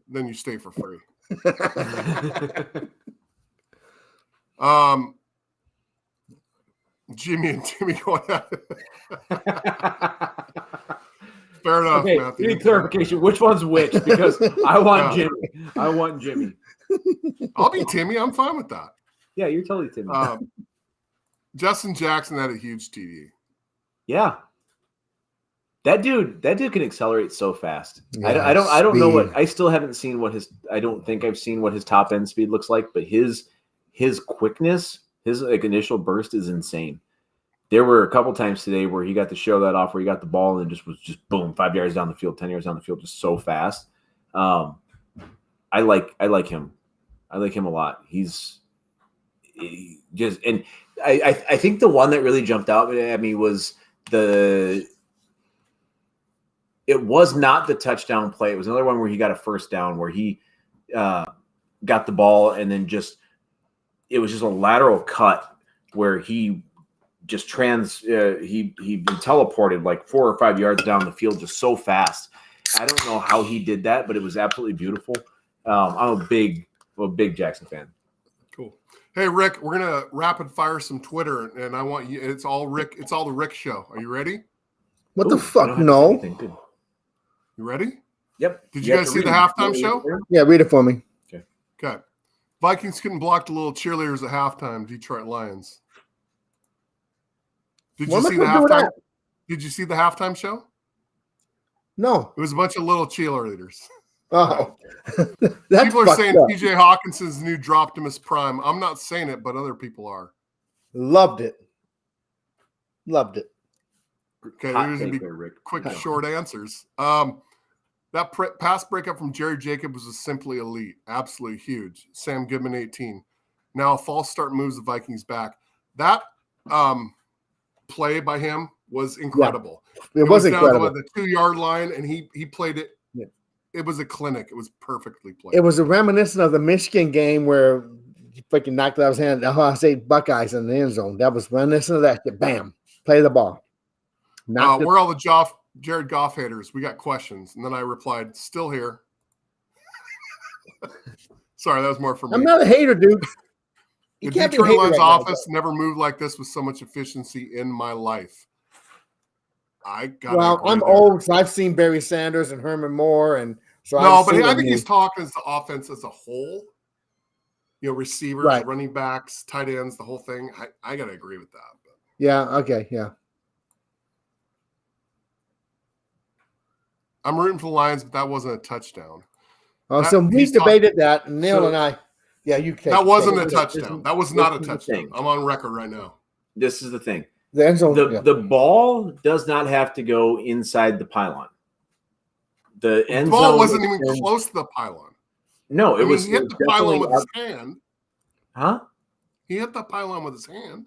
Then you stay for free. Jimmy and Timmy going at it. Fair enough, okay, Matthew. Need clarification. Which one's which? Because I want Jimmy. I want Jimmy. I'll be Timmy. I'm fine with that. Yeah, you're totally Timmy. Justin Jackson had a huge TD. Yeah. That dude can accelerate so fast. Yeah, I don't know what I still haven't seen what his I don't think I've seen what his top end speed looks like, but his quickness, his initial burst is insane. There were a couple times today where he got to show that off, where he got the ball and just was boom, 5 yards down the field, 10 yards down the field, just so fast. I like him. I like him a lot. I think the one that really jumped out at me was it was not the touchdown play. It was another one where he got a first down, where he got the ball and then it was just a lateral cut where he just he teleported like 4 or 5 yards down the field just so fast. I don't know how he did that, but it was absolutely beautiful. I'm a big Jackson fan. Cool. Hey, Rick, we're gonna rapid fire some Twitter, and I want you. It's all Rick. It's all the Rick show. Are you ready? What the fuck? No. You ready? Yep. Did you guys see the halftime show? Yeah, read it for me. Okay. Vikings couldn't block the little cheerleaders at halftime. Detroit Lions. Did you see the halftime? Did you see the halftime show? No. It was a bunch of little cheerleaders. Oh. People are saying TJ Hawkinson's new Optimus Prime. I'm not saying it, but other people are. Loved it. Okay, there's going to be quick, short answers. That pass breakup from Jerry Jacobs was simply elite. Absolutely huge. Sam Goodman, 18. Now a false start moves the Vikings back. That play by him was incredible. Yeah, it was incredible. Down to the 2-yard line, and he played it. Yeah. It was a clinic. It was perfectly played. It was a reminiscent of the Michigan game where he freaking knocked out his hand. The Ohio State Buckeyes in the end zone. That was reminiscent of that. Bam. Play the ball. We're all the Jared Goff haters. We got questions. And then I replied, still here. Sorry, that was more for me. I'm not a hater, dude. The Detroit Lions office never moved like this with so much efficiency in my life. I'm old, so I've seen Barry Sanders and Herman Moore, and so I think he's talking as the offense as a whole. You know, receivers, running backs, tight ends, the whole thing. I gotta agree with that. But. Yeah. Okay. Yeah. I'm rooting for the Lions, but that wasn't a touchdown. Oh, so we debated that, and Neil and I. Yeah, you can. That wasn't a touchdown. That was not a touchdown. I'm on record right now. This is the thing. The end zone, the ball does not have to go inside the pylon. The end ball zone wasn't even close to the pylon. No, it was. He hit the pylon with his hand. Huh? He hit the pylon with his hand.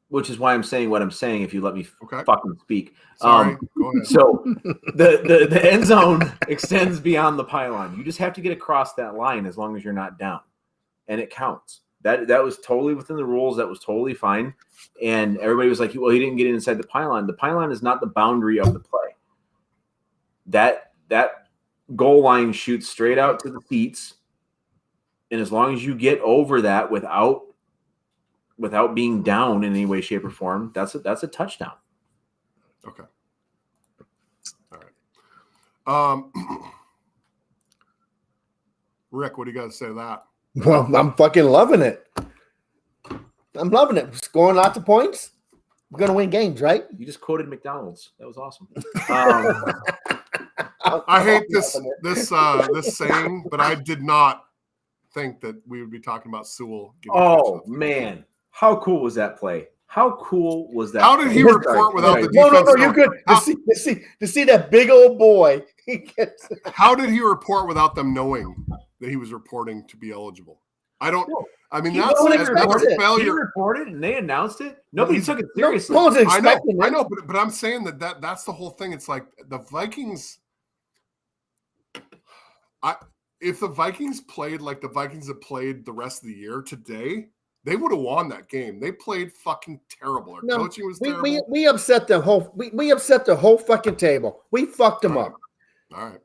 Which is why I'm saying what I'm saying. If you let me fucking speak. Sorry. Go ahead. So the end zone extends beyond the pylon. You just have to get across that line as long as you're not down, and it counts. That was totally within the rules. That was totally fine. And everybody was like, well, he didn't get inside the pylon. The pylon is not the boundary of the play. That goal line shoots straight out to the seats. And as long as you get over that without being down in any way, shape, or form, that's a touchdown. Okay. All right. Rick, what do you got to say to that? Well, I'm fucking loving it. I'm loving it. Scoring lots of points. We're gonna win games, right? You just quoted McDonald's. That was awesome. I hate this saying, but I did not think that we would be talking about Sewell. Oh man, how cool was that play? How cool was that? How did he report without the defense? No, you're good. To see that big old boy. How did he report without them knowing that he was reporting to be eligible? I mean, that's a failure. He reported and they announced it. Nobody took it seriously. No one's expecting I know, but I'm saying that's the whole thing. It's like the Vikings. If the Vikings played like the Vikings have played the rest of the year today, they would have won that game. They played fucking terrible. Our coaching was terrible. We upset the whole. We upset the whole fucking table. We fucked them up. All right.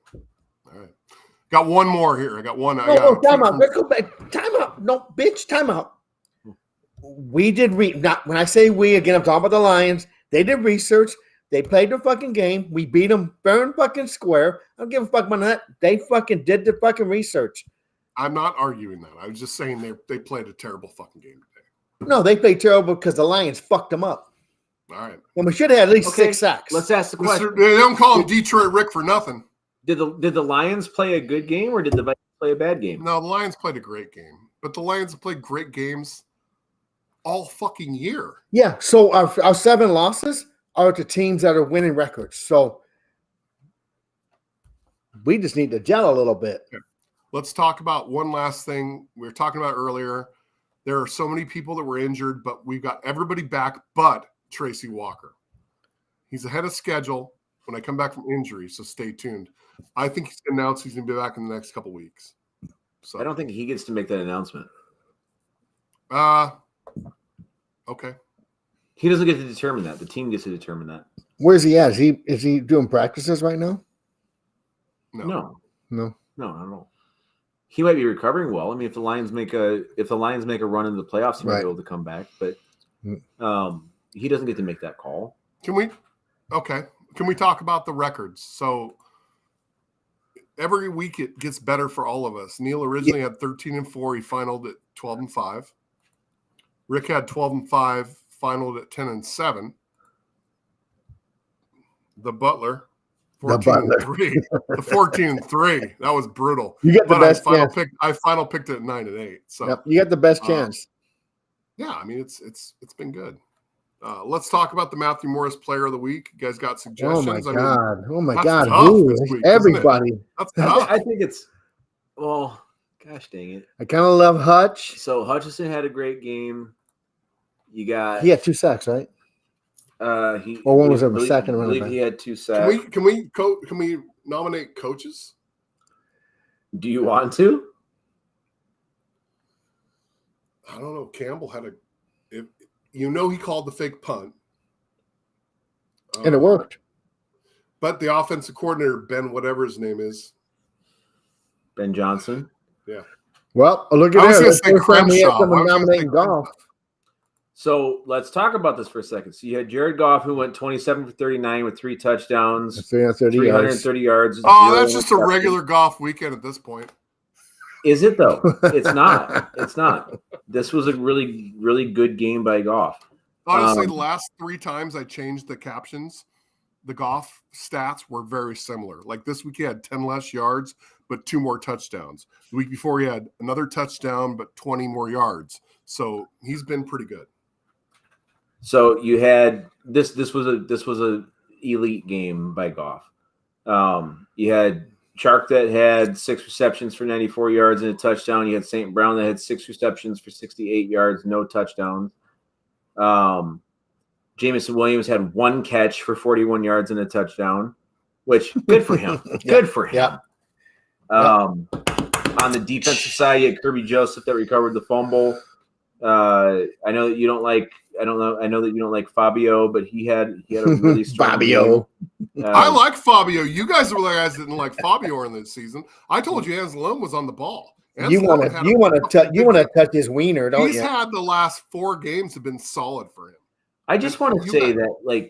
Got one more here. I got one. No, time out. Let's go back. Time out. No, bitch. Time out. We did not when I say we again. I'm talking about the Lions. They did research. They played the fucking game. We beat them fair and fucking square. I don't give a fuck about that. They fucking did the fucking research. I'm not arguing that. I was just saying they played a terrible fucking game today. No, they played terrible because the Lions fucked them up. All right. And we should have had at least 6 sacks. Let's ask the question. They don't call him Detroit Rick for nothing. Did the Lions play a good game or did the Vikings play a bad game? No, the Lions played a great game. But the Lions have played great games all fucking year. Yeah, so our 7 losses are to teams that are winning records. So we just need to gel a little bit. Okay. Let's talk about one last thing we were talking about earlier. There are so many people that were injured, but we've got everybody back but Tracy Walker. He's ahead of schedule when I come back from injury, so stay tuned. I think he's announced he's going to be back in the next couple weeks. So I don't think he gets to make that announcement. Okay. He doesn't get to determine that. The team gets to determine that. Where's he at? Is he doing practices right now? No. Not at all. He might be recovering well. I mean, if the Lions make a run into the playoffs, he might be able to come back. But he doesn't get to make that call. Can we talk about the records? So every week it gets better for all of us. Neil originally had 13-4. He finaled at 12-5. Rick had 12-5, finaled at 10-7. The Butler, 14-3. The 14-3. That was brutal. You get the best chance. I final picked it at 9-8. So you got the best chance. Yeah, I mean it's been good. Let's talk about the Matthew Morris Player of the Week. You guys got suggestions? Oh my God! Who? Everybody. I think it's gosh dang it. I kind of love Hutch. So Hutchinson had a great game. He had 2 sacks, right? One was a second. I believe he had 2 sacks. Can we nominate coaches? Do you want to? I don't know. Campbell had he called the fake punt. And it worked. But the offensive coordinator, Ben, whatever his name is. Ben Johnson. Yeah. Well, look at that. I was going to say Crenshaw. Nominating Goff. So let's talk about this for a second. So you had Jared Goff, who went 27 for 39 with 3 touchdowns, 330 yards. Oh, that's just a regular Goff weekend at this point. Is it though? It's not. It's not. This was a really, really good game by Goff. Honestly, the last 3 times I changed the captions, the Goff stats were very similar. Like this week, he had 10 less yards, but 2 more touchdowns. The week before, he had another touchdown, but 20 more yards. So he's been pretty good. So you had this was a elite game by Goff. You had Chark that had 6 receptions for 94 yards and a touchdown. You had St. Brown that had 6 receptions for 68 yards, no touchdowns. Jameson Williams had 1 catch for 41 yards and a touchdown, which good for him. Good for him. On the defensive side, you had Kirby Joseph that recovered the fumble. I know that you don't like. I know that you don't like Fabio, but he had a really strong Fabio. I like Fabio. You guys were the guys that didn't like Fabio in this season. I told you Anzalone was on the ball. You want to touch his wiener, don't you? He's had the last 4 games have been solid for him. I just want to say that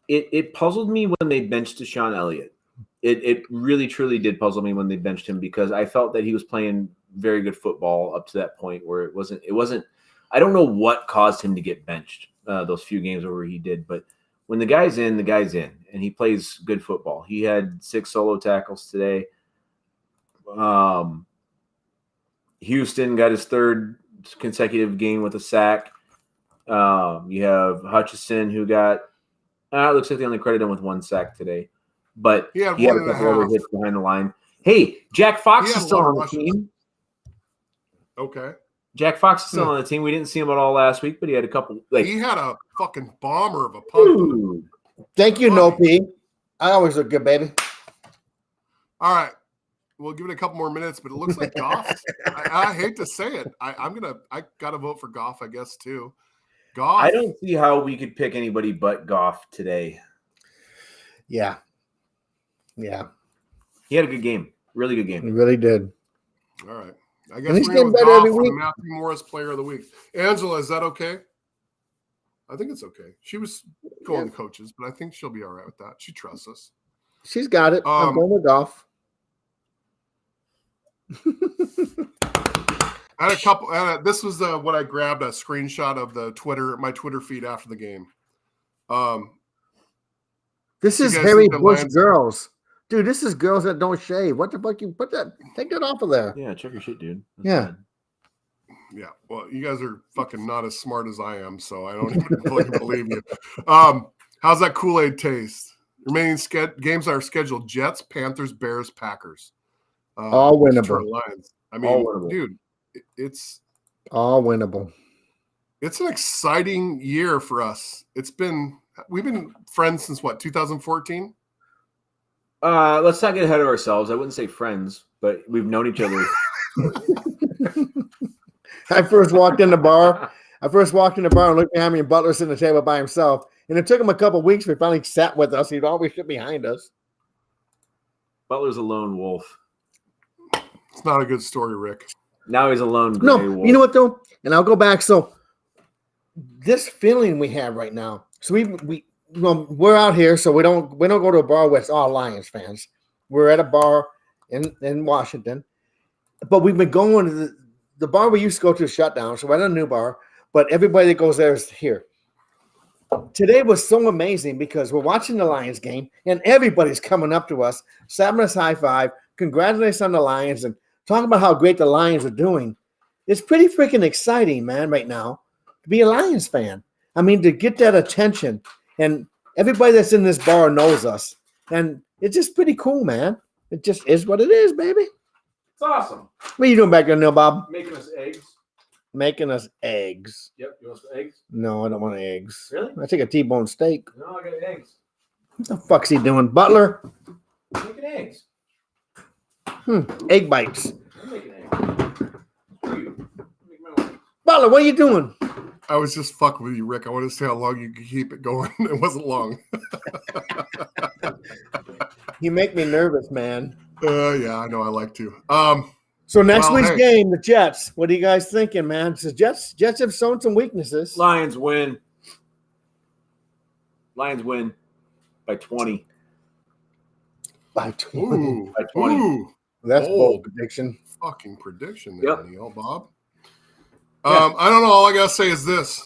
it puzzled me when they benched Deshaun Elliott. It really truly did puzzle me when they benched him because I felt that he was playing very good football up to that point where it wasn't. I don't know what caused him to get benched those few games where he did, but when the guy's in, and he plays good football. He had 6 solo tackles today. Houston got his 3rd consecutive game with a sack. You have Hutchison, who got it looks like they only credited him with 1 sack today, but he had a one and a couple other half. hits behind the line. Hey, Jack Fox He had is a still lot of on the rushes. team. Okay. Jack Fox is still on the team. We didn't see him at all last week, but he had a couple. He had a fucking bomber of a punt. Dude. Thank you, Funny. No P. I always look good, baby. All right. We'll give it a couple more minutes, but it looks like Goff. I hate to say it. I gotta vote for Goff, I guess, too. Goff. I don't see how we could pick anybody but Goff today. Yeah. He had a good game. Really good game. He really did. All right. I guess And he's we're going getting with better Goff every for the week. Matthew Morris Player of the Week. Angela, is that okay? I think it's okay. She was going to coaches, but I think she'll be all right with that. She trusts us. She's got it. I'm going with Goff. I had a couple. This was what I grabbed a screenshot of my Twitter feed after the game. This is you guys Harry think the Bush Lions- girls. Dude, this is girls that don't shave. What the fuck? You put that? Take that off of there. Yeah, check your shit, dude. That's Yeah. bad. Yeah, well, you guys are fucking not as smart as I am, so I don't even fucking believe you. How's that Kool-Aid taste? Remaining games are scheduled: Jets, Panthers, Bears, Packers. All winnable. Detroit Lions. I All mean, winnable. dude, it's All winnable. an exciting year for us. We've been friends since what, 2014? Let's not get ahead of ourselves. I wouldn't say friends, but we've known each other. I first walked in the bar and looked behind me, and Butler sitting at the table by himself. And it took him a couple of weeks, but he finally sat with us. He'd always sit behind us. Butler's a lone wolf. It's not a good story, Rick. Now he's a lone gray No, wolf. you know what though? And I'll go back. So this feeling we have right now. So we're out here, so we don't go to a bar where it's all Lions fans. We're at a bar in Washington, but we've been going to the bar we used to go to shut down. So we're at a new bar, but everybody that goes there is here. Today was so amazing because we're watching the Lions game and everybody's coming up to us, slapping us high five, congratulating us on the Lions, and talking about how great the Lions are doing. It's pretty freaking exciting, man, right now to be a Lions fan. I mean, to get that attention, and everybody that's in this bar knows us, and it's just pretty cool, man. It just is what it is, baby. It's awesome. What are you doing back there, Neil Bob? Making us eggs. Making us eggs. Yep. You want some eggs? No, I don't want eggs. Really? I take a T-bone steak. No, I got eggs. What the fuck's he doing? Butler? Making eggs. Egg bites. I'm making eggs. Screw you. Make my own. Butler, what are you doing? I was just fucking with you, Rick. I wanted to see how long you could keep it going. It wasn't long. You make me nervous, man. Yeah, I know. I like to. So next Well, week's hey. game, the Jets. What are you guys thinking, man? So Jets have shown some weaknesses. Lions win. Lions win by 20. By 20. Ooh, By 20. ooh, That's bold. bold prediction. fucking prediction there, Yep. Neil Bob. Yeah. I don't know. All I gotta say is this: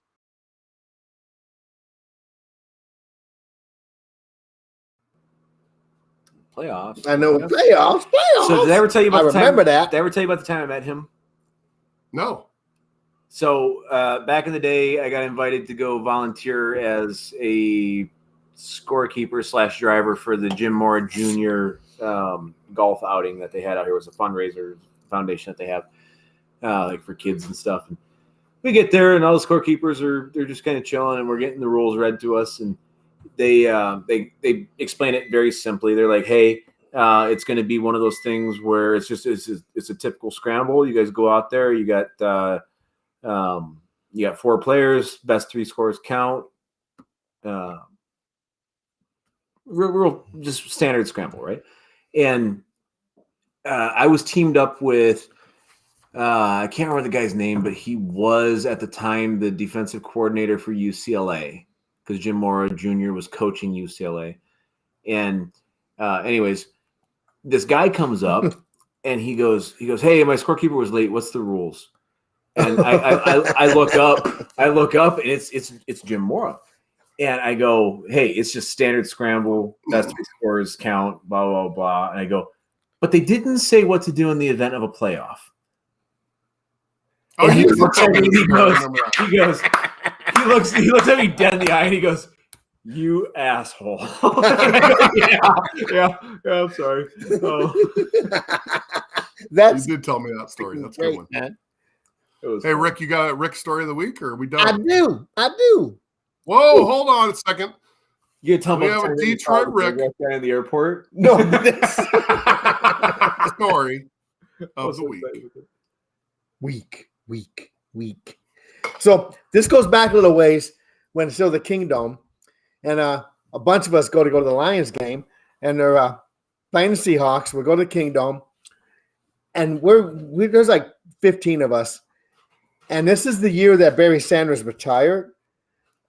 Playoffs. I know playoffs. So did I ever tell you about I the time? remember that. Did I ever tell you about the time I met him? no. So back in the day, I got invited to go volunteer as a scorekeeper / driver for the Jim Mora Jr. Golf outing that they had out here. It was a fundraiser foundation that they have, like for kids and stuff. And we get there, and all the scorekeepers they're just kind of chilling, and we're getting the rules read to us, and they explain it very simply. They're like, "Hey, it's going to be one of those things where it's a typical scramble. You guys go out there. You got 4 players. Best 3 scores count. Real just standard scramble, right?" And I was teamed up with I can't remember the guy's name, but he was at the time the defensive coordinator for UCLA because Jim Mora Jr. was coaching UCLA. And anyways, this guy comes up and he goes, "Hey, my scorekeeper was late. What's the rules?" And I look up, and it's Jim Mora. And I go, "Hey, it's just standard scramble, best 3 scores count, blah, blah, blah." And I go, "But they didn't say what to do in the event of a playoff." Oh, And you he looks at me, he goes, he looks at me dead in the eye and he goes, "You asshole." yeah, I'm sorry. Oh. You did tell me that story. That's a good one. Man. Hey, fun. Rick, you got a Rick story of the week, or are we done? I do. Whoa, hold on a second. You tell me we have a Detroit Rick in the airport. No, story of the week. Week. So this goes back a little ways when it's still the Kingdom, and a bunch of us go to the Lions game, and they're playing the Seahawks. We go to the Kingdom, and there's like 15 of us, and this is the year that Barry Sanders retired,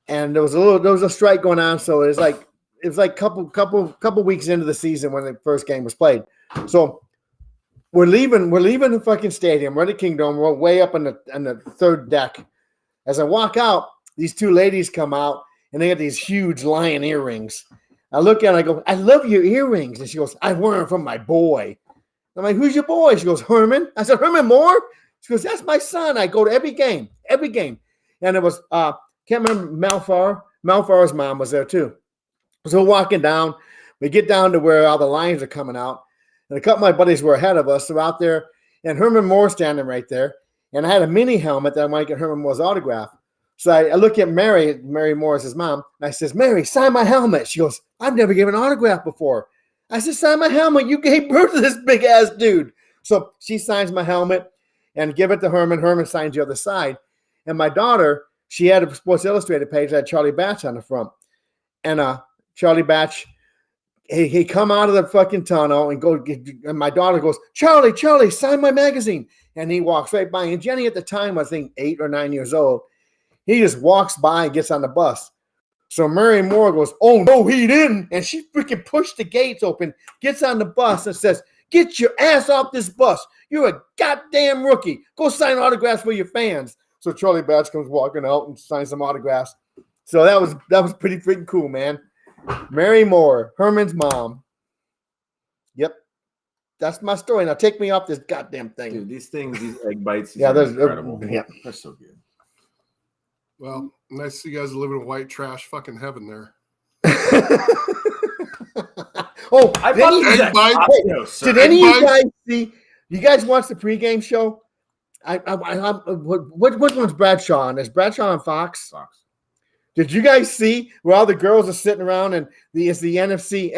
and there was a strike going on, so it was like couple weeks into the season when the first game was played. So we're leaving the fucking stadium. We're in the Kingdom. We're way up on the third deck. As I walk out, these two ladies come out, and they got these huge lion earrings. I look at her, I go, "I love your earrings." And she goes, "I wear them from my boy." I'm like, "Who's your boy?" She goes, "Herman." I said, "Herman Moore?" She goes, "That's my son. I go to every game. And it was, can't remember, Malfar. Malfar's mom was there too. So we're walking down. We get down to where all the lions are coming out. And a couple of my buddies were ahead of us. So out there, and Herman Moore standing right there. And I had a mini helmet that I might get Herman Moore's autograph. So I look at Mary Morris, his mom, and I says, "Mary, sign my helmet." She goes, "I've never given an autograph before." I said, "Sign my helmet. You gave birth to this big ass dude." So she signs my helmet and give it to Herman. Herman signs the other side. And my daughter, she had a Sports Illustrated page that had Charlie Batch on the front. And Charlie Batch, he come out of the fucking tunnel and my daughter goes, Charlie, sign my magazine. And he walks right by. And Jenny at the time, I think 8 or 9 years old, he just walks by and gets on the bus. So Mary Moore goes, "Oh, no, he didn't." And she freaking pushed the gates open, gets on the bus and says, "Get your ass off this bus. You're a goddamn rookie. Go sign autographs for your fans." So Charlie Batch comes walking out and signs some autographs. So that was pretty freaking cool, man. Mary Moore, Herman's mom. Yep. That's my story. Now take me off this goddamn thing. Dude, these egg bites, they're incredible. Yeah. They're so good. Well, nice to see you guys living in white trash fucking heaven there. Oh, I bought did any of you guys see? You guys watch the pregame show? What one's Bradshaw on? Is Bradshaw on Fox? Fox. Did you guys see where all the girls are sitting around and it's the NFC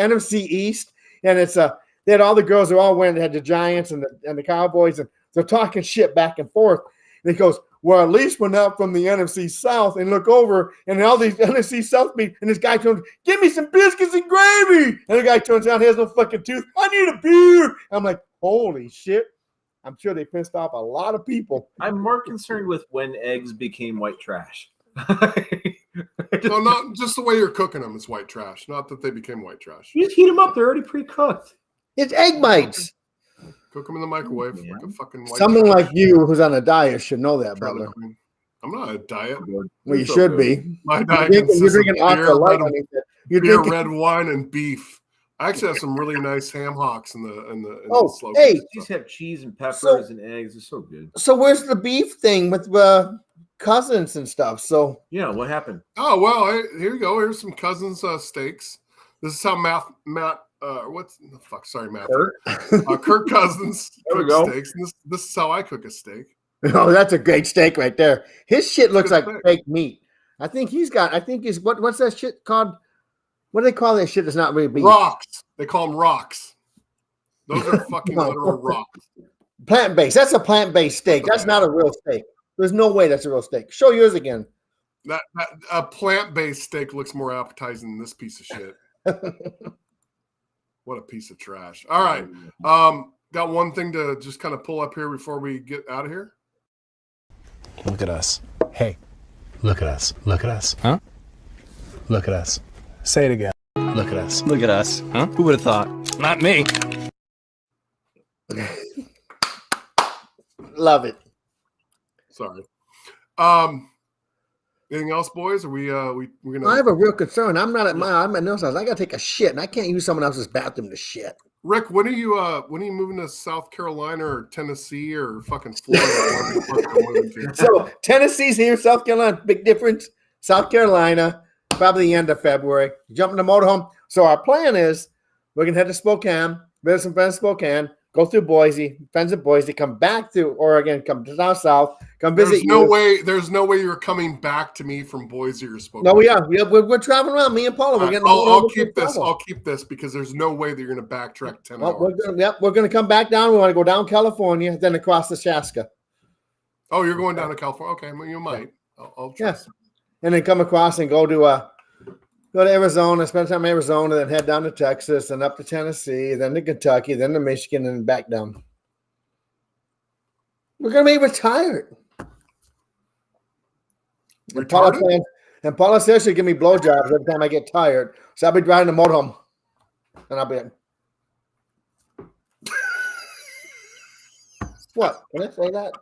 East, and they had all the girls are all wearing, they had the Giants and the Cowboys, and they're talking shit back and forth. And he goes, "Well, at least we're not from the NFC South." And look over, and all these NFC South people, and this guy turns, "Give me some biscuits and gravy." And the guy turns around, he has no fucking tooth. "I need a beer." I'm like, holy shit. I'm sure they pissed off a lot of people. I'm more concerned with when eggs became white trash. No, not just the way you're cooking them is white trash. Not that they became white trash. You just heat them up. They're already pre-cooked. It's egg bites. Cook them in the microwave like a fucking white Someone trash. like you who's on a diet should know that, Butler. I'm not on a diet. Well, you should be. My diet You're drinking beer, red wine, and beef. I actually have some really nice ham hocks in the slow hey, cooker. These have cheese and peppers and eggs. They're so good. So where's the beef thing with cousins and stuff? So yeah, what happened? Oh well, here you go. Here's some cousins steaks. This is how Matt. What's the fuck? Sorry, Matt. Kirk Cousins cooks steaks. And this is how I cook a steak. Oh, that's a great steak right there. His shit looks like fake meat. I think he's what's that shit called? What do they call that shit that's not really beef? Rocks. They call them rocks. Those are fucking literal rocks. Plant-based. That's a plant-based steak. That's not a real steak. There's no way that's a real steak. Show yours again. That a plant-based steak looks more appetizing than this piece of shit. What a piece of trash. All right. Got one thing to just kind of pull up here before we get out of here. Look at us. Hey, look at us. Look at us. Huh? Look at us. Say it again. Look at us. Look at us. Huh? Who would have thought? Not me. Love it. Sorry. Anything else, boys? Are we're gonna? I have a real concern. I'm at nurse house. I gotta take a shit, and I can't use someone else's bathroom to shit. Rick, when are you moving to South Carolina or Tennessee or fucking Florida? So Tennessee's here, South Carolina, big difference. South Carolina, probably the end of February. Jump in the motorhome. So our plan is we're going to head to Spokane, visit some friends in Spokane, go through Boise, friends in Boise, come back to Oregon, come to down south, come visit There's no way you're coming back to me from Boise or Spokane. No, we are. We're traveling around. Me and Paula. We're getting. I'll keep this. I'll keep this because there's no way that you're going to backtrack 10 hours. We're going to come back down. We want to go down California, then across the Chaska. Oh, you're going down to California? Okay, well, you might. I'll trust. Yeah. And then come across and go to Arizona, spend time in Arizona, then head down to Texas and up to Tennessee, then to Kentucky, then to Michigan, and back down. We're going to be retired. And Paula says she'll give me blowjobs every time I get tired. So I'll be driving the motorhome. And I'll be like, what? Can I say that?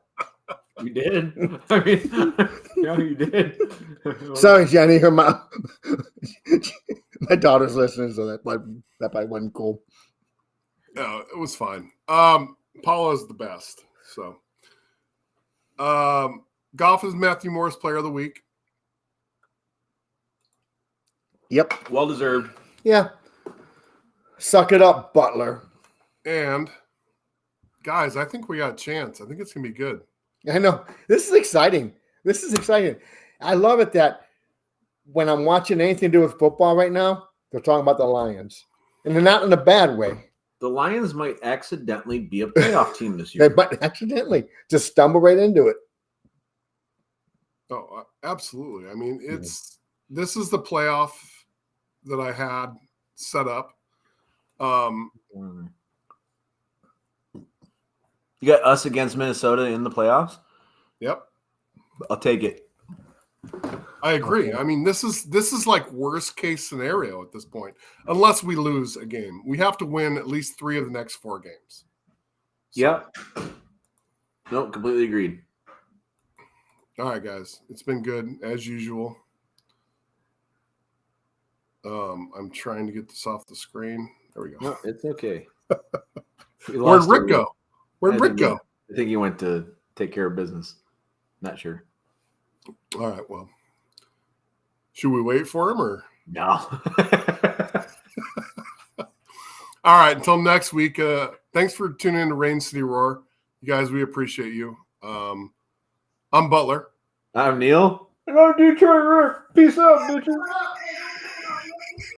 You did. I mean, you did. Sorry, Jenny. Her mom. My daughter's listening, so that probably wasn't cool. No, it was fine. Paula's the best. So, golf is Matthew Morris Player of the Week. Yep. Well deserved. Yeah. Suck it up, Butler. And guys, I think we got a chance. I think it's gonna be good. I know. This is exciting. I love it that when I'm watching anything to do with football right now, they're talking about the Lions. And they're not in a bad way. The Lions might accidentally be a playoff team this year. They might accidentally just stumble right into it. Oh, absolutely. I mean, this is the playoff that I had set up. You got us against Minnesota in the playoffs? Yep. I'll take it. I agree. I mean, this is like worst case scenario at this point, unless we lose a game. We have to win at least 3 of the next 4 games. So. Yep. No, completely agreed. All right, guys. It's been good as usual. I'm trying to get this off the screen. There we go. No, it's okay. Where'd Rick go? Where'd Rick go? I think he went to take care of business. Not sure. All right. Well, should we wait for him or no? All right. Until next week. Thanks for tuning in to Rain City Roar. You guys, we appreciate you. I'm Butler. I'm Neil. And I'm Detroit Rick. Peace out, bitches.